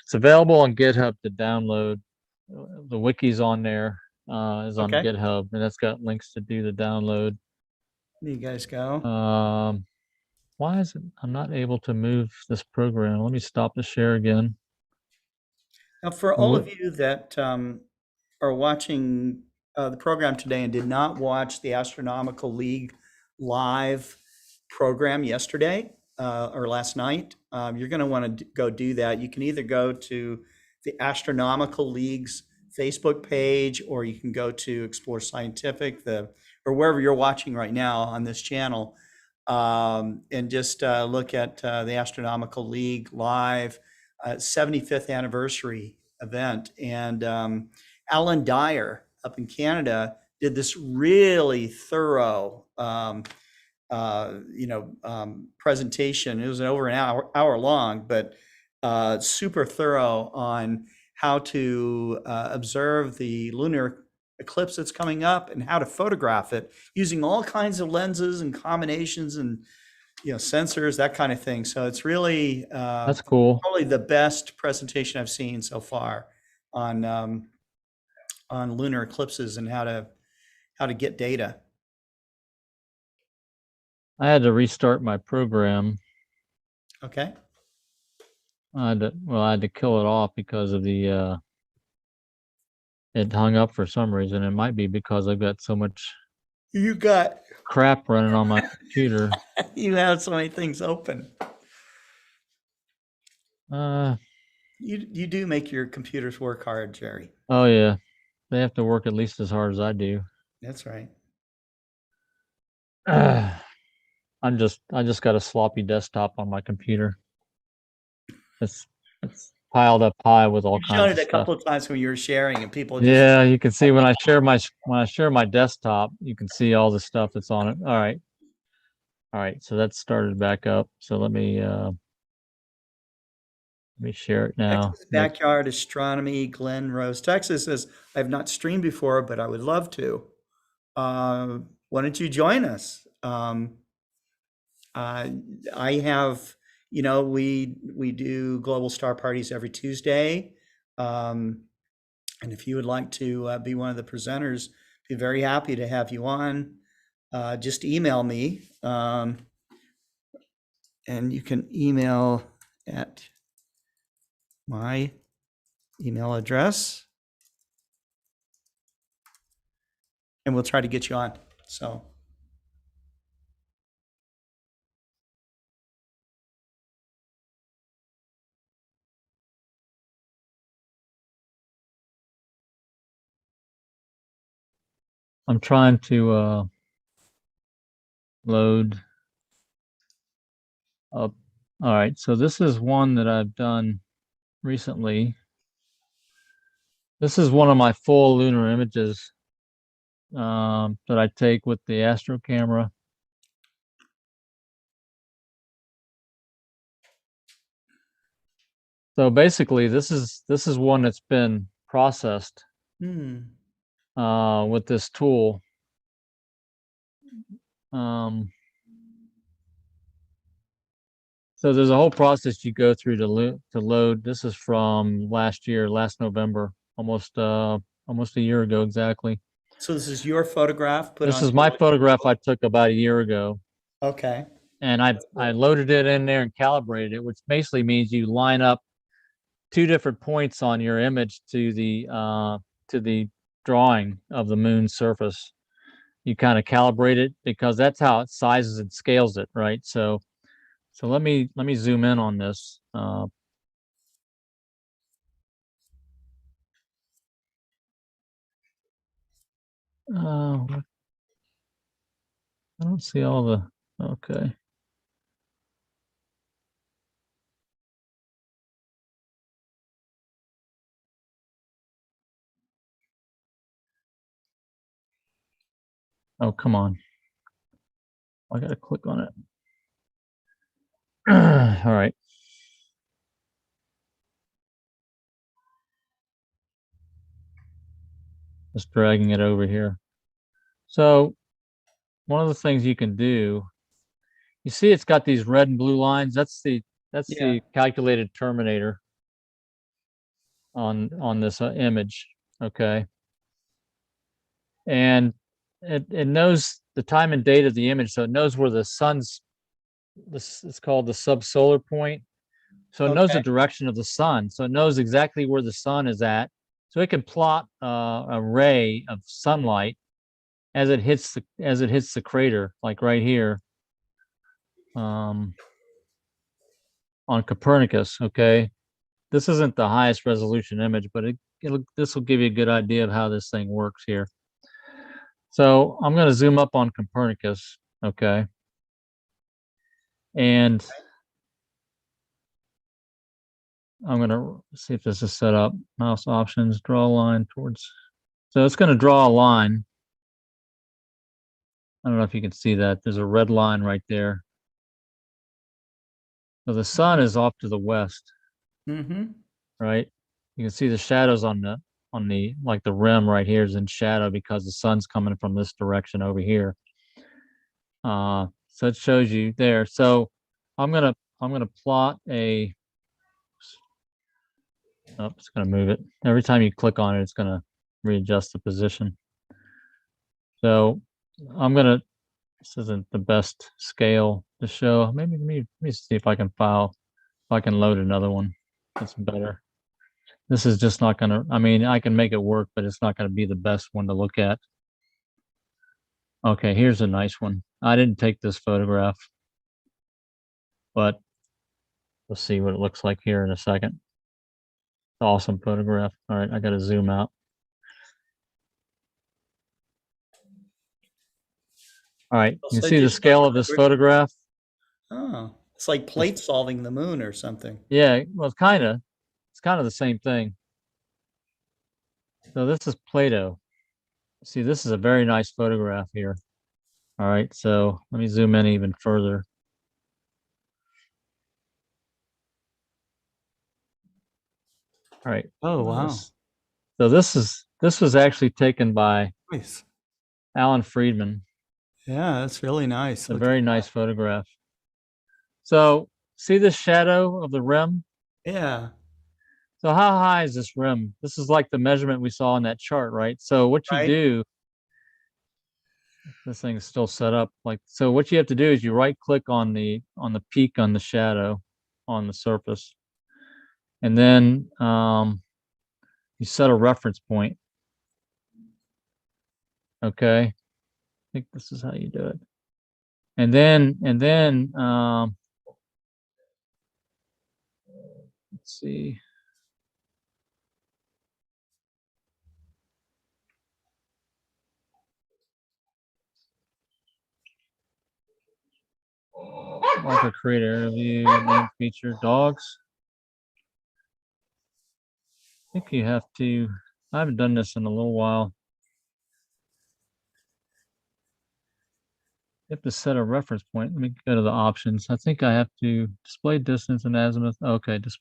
it's available on GitHub to download. The wiki's on there, is on Okay. GitHub, and it's got links to do the download. There you guys go. Why is it I'm not able to move this program? Let me stop the share again. Now, for all of you that are watching the program today and did not watch the Astronomical League live program yesterday or last night, you're going to want to go do that. You can either go to the Astronomical League's Facebook page, or you can go to Explore Scientific, or wherever you're watching right now on this channel, and just look at the Astronomical League live 75th anniversary event. And Alan Dyer up in Canada did this really thorough presentation. It was over an hour long, but super thorough on how to observe the lunar eclipse that's coming up and how to photograph it using all kinds of lenses and combinations and sensors, that kind of thing. So it's really That's cool. probably the best presentation I've seen so far on lunar eclipses and how to get data. I had to restart my program. Okay. I had to kill it off because of the it hung up for some reason. It might be because I've got so much You got crap running on my computer. you have so many things open. You do make your computers work hard, Jerry. Oh yeah, they have to work at least as hard as I do. That's right. I just got a sloppy desktop on my computer. It's piled up high with all You've shown kinds it of a stuff. couple of times when you were sharing, and people just Yeah, you can see when I share my desktop, you can see all the stuff that's on it. All right. So that started back up. So let me share it now. Texas Backyard Astronomy. Glenn Rose, Texas says, I have not streamed before, but I would love to. Why don't you join us? I have, we do global star parties every Tuesday. And if you would like to be one of the presenters, be very happy to have you on. Just email me. And you can email at my email address, and we'll try to get you on. So. I'm trying to load up. All right, so this is one that I've done recently. This is one of my full lunar images that I take with the Astro camera. So basically, this is one that's been processed with this tool. So there's a whole process you go through to load. This is from last November, almost a year ago exactly. So this is your photograph put on? This is my photograph I took about a year ago. Okay. And I loaded it in there and calibrated it, which basically means you line up two different points on your image to the drawing of the moon's surface. You kind of calibrate it because that's how it sizes and scales it, right? So let me zoom in on this. I don't see all the, okay. Oh, come on. I gotta click on it. All right. Just dragging it over here. So one of the things you can do, you see it's got these red and blue lines. That's the calculated Terminator on this image, okay? And it knows the time and date of the image, so it knows where the sun's, this is called the subsolar point. So it knows the direction of the sun. So it knows exactly where the sun is at. So it can plot a ray of sunlight as it hits the crater, like right here, on Copernicus. Okay, this isn't the highest resolution image, but this will give you a good idea of how this thing works here. So I'm going to zoom up on Copernicus. Okay, and I'm going to see if this is set up. Mouse options, draw a line towards. So it's going to draw a line. I don't know if you can see that. There's a red line right there. So the sun is off to the west. Mm-hmm. Right? You can see the shadows on the like the rim right here is in shadow because the sun's coming from this direction over here. So it shows you there. So I'm gonna plot a. Oh, it's gonna move it. Every time you click on it, it's gonna readjust the position. So I'm gonna. This isn't the best scale to show. Maybe let me see if I can load another one that's better. This is just not gonna. I mean, I can make it work, but it's not gonna be the best one to look at. Okay, here's a nice one. I didn't take this photograph, but we'll see what it looks like here in a second. Awesome photograph. All right, I got to zoom out. All right, you see the scale of this photograph? Oh, it's like plate solving the moon or something. Yeah, well, it's kind of the same thing. So this is Plato. See, this is a very nice photograph here. All right, so let me zoom in even further. All right. Oh, wow. So this was actually taken by Nice. Alan Friedman. Yeah, that's really nice. A very nice photograph. So see the shadow of the rim? Yeah. So how high is this rim? This is like the measurement we saw in that chart, right? So what you do, this thing is still set up like, so what you have to do is you right click on the peak on the shadow on the surface. And then you set a reference point. Okay. I think this is how you do it. And then let's see. Marker create area view, name feature, dogs. I think you have to, I haven't done this in a little while. You have to set a reference point. Let me go to the options. I think I have to display distance and azimuth. Okay, just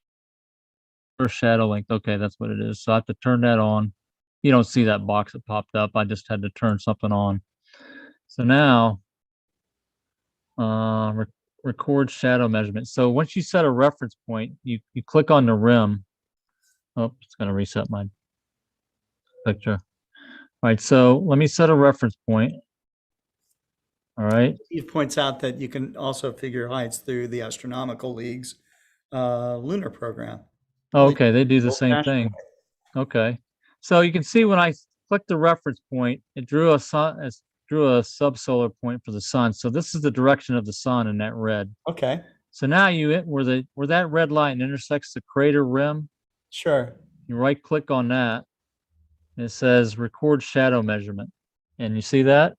for shadow length. Okay, that's what it is. So I have to turn that on. You don't see that box that popped up. I just had to turn something on. So now, record shadow measurement. So once you set a reference point, you click on the rim. Oh, it's going to reset my picture. All right, so let me set a reference point. All right. Steve points out that you can also figure heights through the Astronomical League's lunar program. Oh, okay, they do the same thing. Okay, so you can see when I click the reference point, it drew a subsolar point for the sun. So this is the direction of the sun in that red. Okay. So now where that red line intersects the crater rim. Sure. You right click on that. And it says record shadow measurement, and you see that?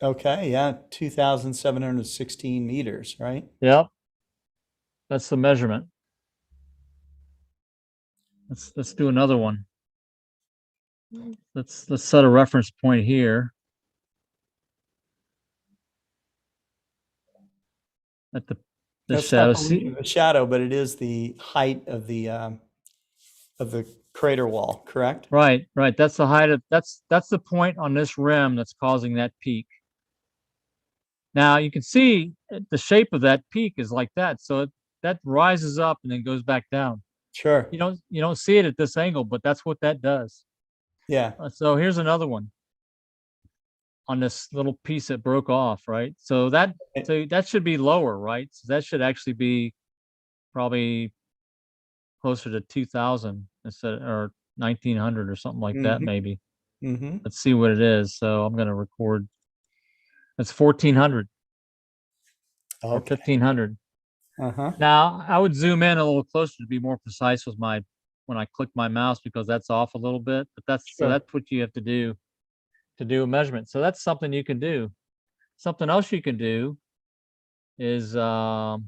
Okay. Yeah, 2,716 meters, right? Yep. That's the measurement. Let's do another one. Let's set a reference point here at the That's shadow. not the shadow, but it is the height of the of the crater wall, correct? Right, right. That's the height of, that's the point on this rim that's causing that peak. Now you can see the shape of that peak is like that. So that rises up and then goes back down. Sure. You don't see it at this angle, but that's what that does. Yeah. So here's another one on this little piece that broke off, right? So that should be lower, right? So that should actually be probably closer to 2000 instead, or 1900 or something like that, Mm-hmm. maybe. Mm-hmm. Let's see what it is. So I'm going to record. It's 1400 or Okay. 1500. Uh-huh. Now I would zoom in a little closer to be more precise with my, when I click my mouse, because that's off a little bit, but so Sure. that's what you have to do a measurement. So that's something you can do. Something else you can do is, let's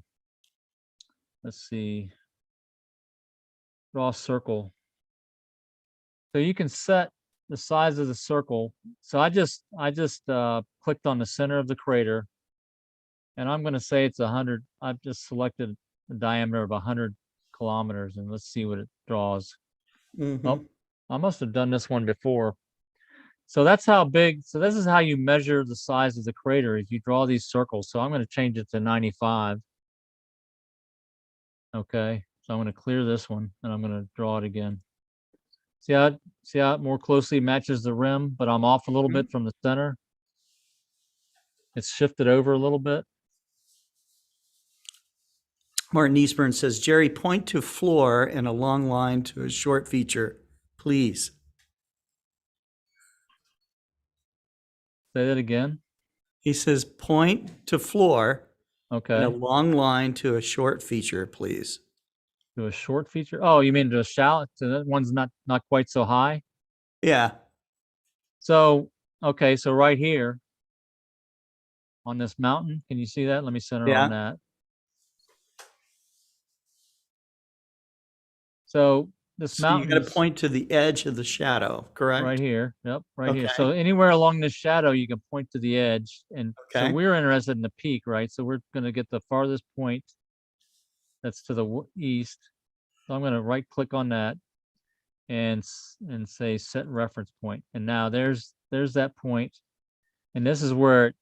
see, draw a circle. So you can set the size of the circle. So I just clicked on the center of the crater, and I'm going to say it's 100. I've just selected a diameter of 100 kilometers, and let's see what it draws. Mm-hmm. Oh, I must have done this one before. So that's how big. So this is how you measure the size of the crater, if you draw these circles. So I'm going to change it to 95. Okay, so I'm going to clear this one, and I'm going to draw it again. See how it more closely matches the rim, but I'm off a little bit from the center. It's shifted over a little bit. Martin Eastburn says, Jerry, point to floor and a long line to a short feature, please. Say that again. He says, point to floor and a Okay. long line to a short feature, please. To a short feature. Oh, you mean to a shallow? So that one's not quite so high. Yeah. So okay, so right here on this mountain, can you see that? Let me center on Yeah. that. So this So you mountain got to is point to the edge of the shadow, correct? right here. Yep, right here. Okay. So anywhere along this shadow, you can point to the edge. And so Okay. we're interested in the peak, right? So we're going to get the farthest point that's to the east. So I'm going to right click on that and say set reference point. And now there's that point. And this is where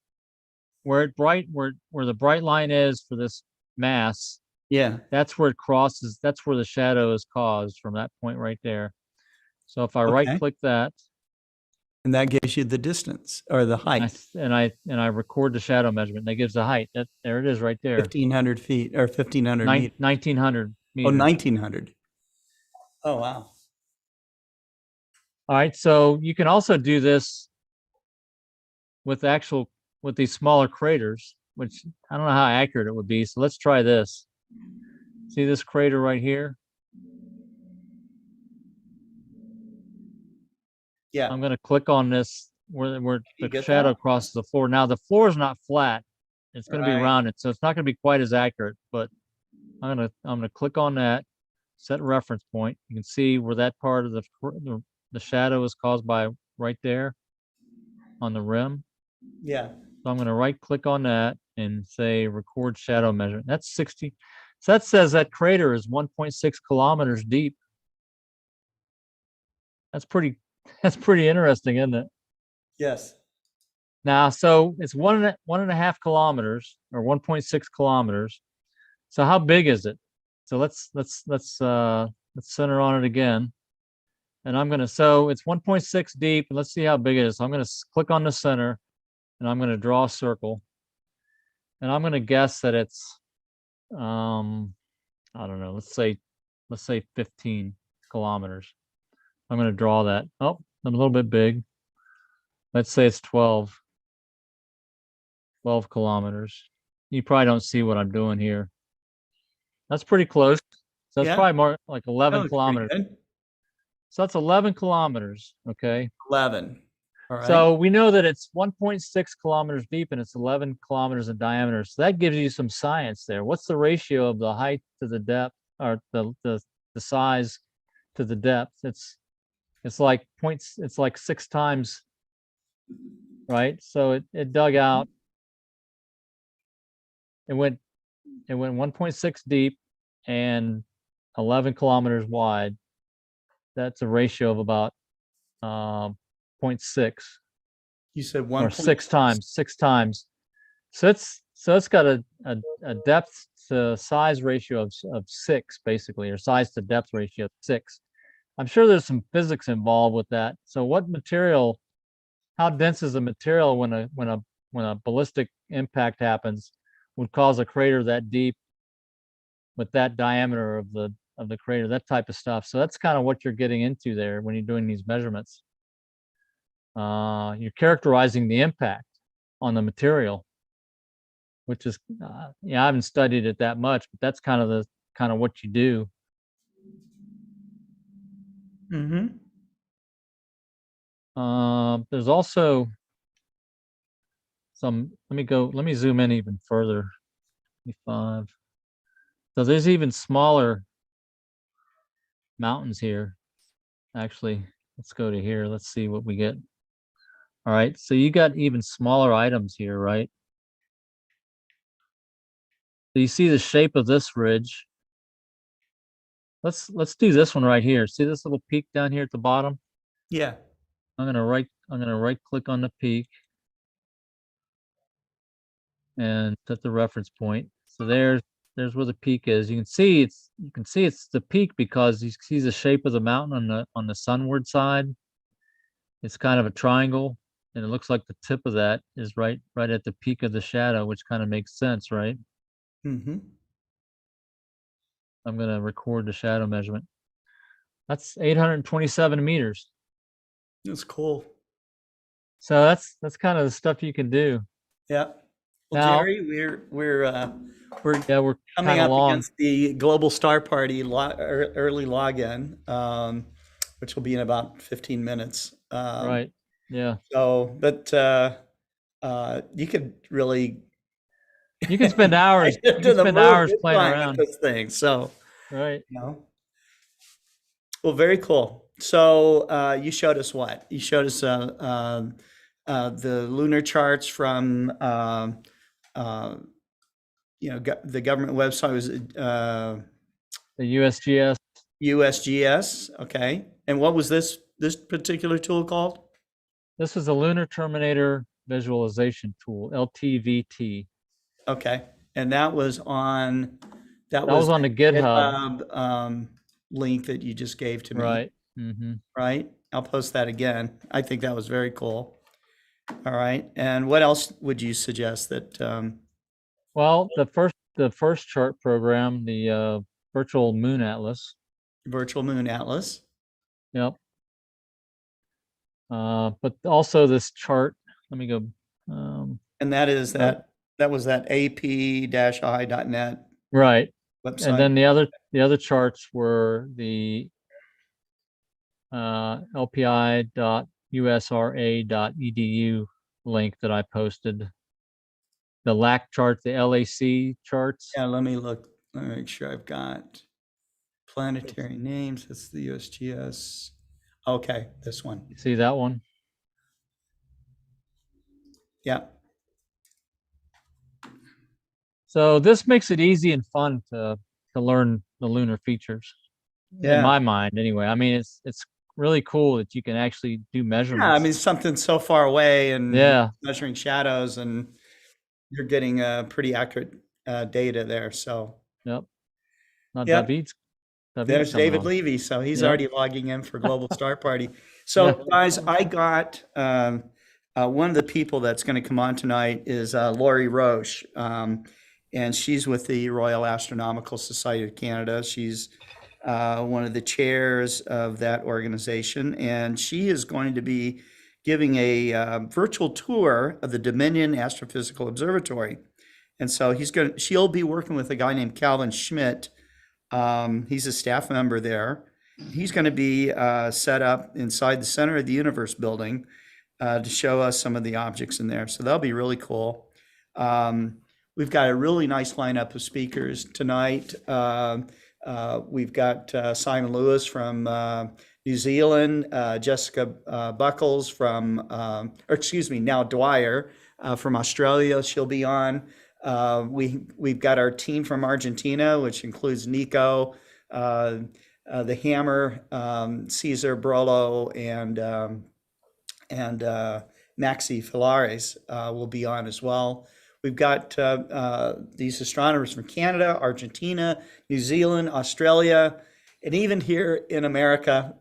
the bright line is for this mass. Yeah. That's where it crosses. That's where the shadow is caused, from that point right there. So if I right Okay. click that, And that gives you the distance or the height. and I record the shadow measurement, that gives the height. There it is right there. 1,500 feet or 1,500 meters. 1900 Oh, meters. 1,900. Oh, wow. All right, so you can also do this with these smaller craters, which I don't know how accurate it would be. So let's try this. See this crater right here? Yeah. I'm going to click on this where You the get shadow that? crosses the floor. Now the floor is not flat; it's going to be Right. rounded, so it's not going to be quite as accurate. But I'm gonna click on that, set reference point. You can see where that part of the shadow is caused by right there on the rim. Yeah. So I'm going to right click on that and say record shadow measurement. That's 60. So that says that crater is 1.6 kilometers deep. That's pretty interesting, isn't it? Yes. Now, so it's one and a half kilometers, or 1.6 kilometers. So how big is it? So let's center on it again. And I'm going to, so it's 1.6 deep. And let's see how big it is. So I'm going to click on the center, and I'm going to draw a circle. And I'm going to guess that it's, I don't know, let's say 15 kilometers. I'm going to draw that. Oh, I'm a little bit big. Let's say it's 12 kilometers. You probably don't see what I'm doing here. That's pretty close. So it's Yeah. probably more like That 11 looks pretty kilometers. good. So that's 11 kilometers. Okay. 11. All right. So we know that it's 1.6 kilometers deep and it's 11 kilometers in diameter. So that gives you some science there. What's the ratio of the height to the depth, or the size to the depth? It's like 6 times, right? So it dug out. It went 1.6 deep and 11 kilometers wide. that's a ratio of about 0.6 You said or 1. 6 times. So it's got a depth to size ratio of 6 basically, or size to depth ratio of 6. I'm sure there's some physics involved with that. So how dense is a material when a ballistic impact happens would cause a crater that deep with that diameter of the crater, that type of stuff. So that's kind of what you're getting into there when you're doing these measurements. You're characterizing the impact on the material, which is, I haven't studied it that much, but that's kind of what you do. Mm-hmm. There's also let me zoom in even further. 5. So there's even smaller mountains here. Actually, let's go to here. Let's see what we get. All right, so you got even smaller items here, right? So you see the shape of this ridge. Let's do this one right here. See this little peak down here at the bottom? Yeah. I'm gonna right click on the peak and set the reference point. So there's where the peak is. You can see it's the peak because you see the shape of the mountain on the sunward side. It's kind of a triangle, and it looks like the tip of that is right at the peak of the shadow, which kind of makes sense, right? Mm-hmm. I'm gonna record the shadow measurement. That's 827 meters. That's cool. So that's kind of the stuff you can do. Yeah. Well, Now, Jerry, we're we're coming kind of up long. against the Global Star Party early login, which will be in about 15 minutes. Right. Yeah. So, but you could really You can spend hours. to You can the spend moon hours this playing time around. with this thing. So, Right. you know. Well, very cool. So you showed us what? You showed us the lunar charts from the government website was The USGS. USGS. Okay, and what was this particular tool called? This is a Lunar Terminator visualization tool, LTVT. Okay, and that was That was on the GitHub. GitHub link that you just gave to me. Right. Mm-hmm. Right. I'll post that again. I think that was very cool. All right. And what else would you suggest that? Well, the first chart program, the Virtual Moon Atlas. Virtual Moon Atlas. Yep. But also this chart. Let me go. And that is that was that ap-i.net Right. website. And then the other charts were the lpi.usra.edu link that I posted. The LAC chart, the LAC charts. Yeah, let me look. Let me make sure I've got planetary names. That's the USGS. Okay, this one. You see that one? Yeah. So this makes it easy and fun to learn the lunar features. Yeah. In my mind, anyway. I mean, it's really cool that you can actually do measurements. Yeah, I mean, something so far away and yeah, measuring shadows, and you're getting pretty accurate data there. So, yep. Now Yep. David's there's coming David on. Levy. So he's Yep. already logging in for Global Star Party. So, Yeah. guys, I got one of the people that's going to come on tonight is Laurie Roche. And she's with the Royal Astronomical Society of Canada. She's one of the chairs of that organization, and she is going to be giving a virtual tour of the Dominion Astrophysical Observatory. And so she'll be working with a guy named Calvin Schmidt. He's a staff member there. He's going to be set up inside the Center of the Universe building to show us some of the objects in there. So that'll be really cool. We've got a really nice lineup of speakers tonight. We've got Simon Lewis from New Zealand, Jessica Buckles from, Now Dwyer from Australia. She'll be on. We've got our team from Argentina, which includes Nico, the Hammer, Caesar, Brolo, and Maxi Filares will be on as well. We've got these astronomers from Canada, Argentina, New Zealand, Australia, and even here in America,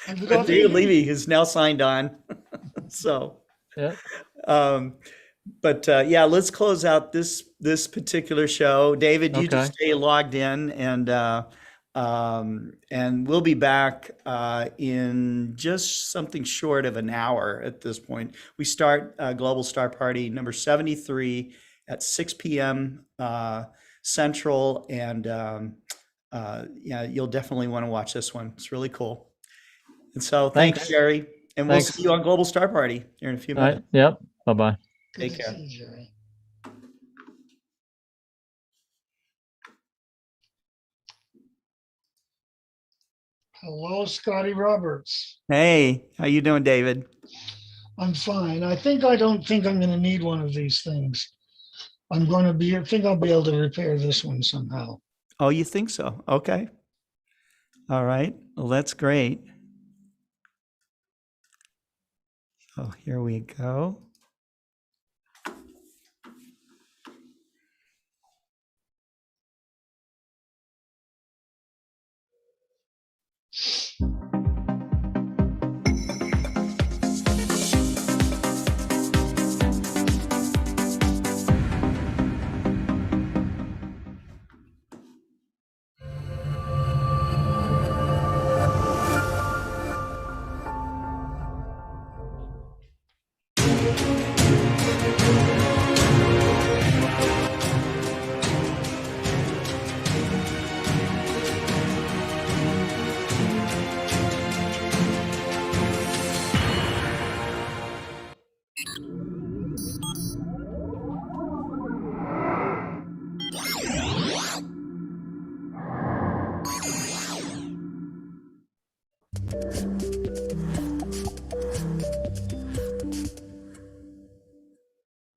David Levy, who's now signed on. So, Yeah. but yeah, let's close out this particular show. David, you just stay logged in, and we'll be back in just something short of an hour at this point. We start Global Star Party number 73 at 6 p.m. Central, and yeah, you'll definitely want to watch this one. It's really cool. And so thanks, Jerry, and we'll see you on Global Star Party here in a few minutes. Right. Yep. Bye-bye. Take care. Hello, Scotty Roberts. Hey, how you doing, David? I'm fine. I don't think I'm going to need one of these things. I think I'll be able to repair this one somehow. Oh, you think so? Okay. All right. Well, that's great. So here we go.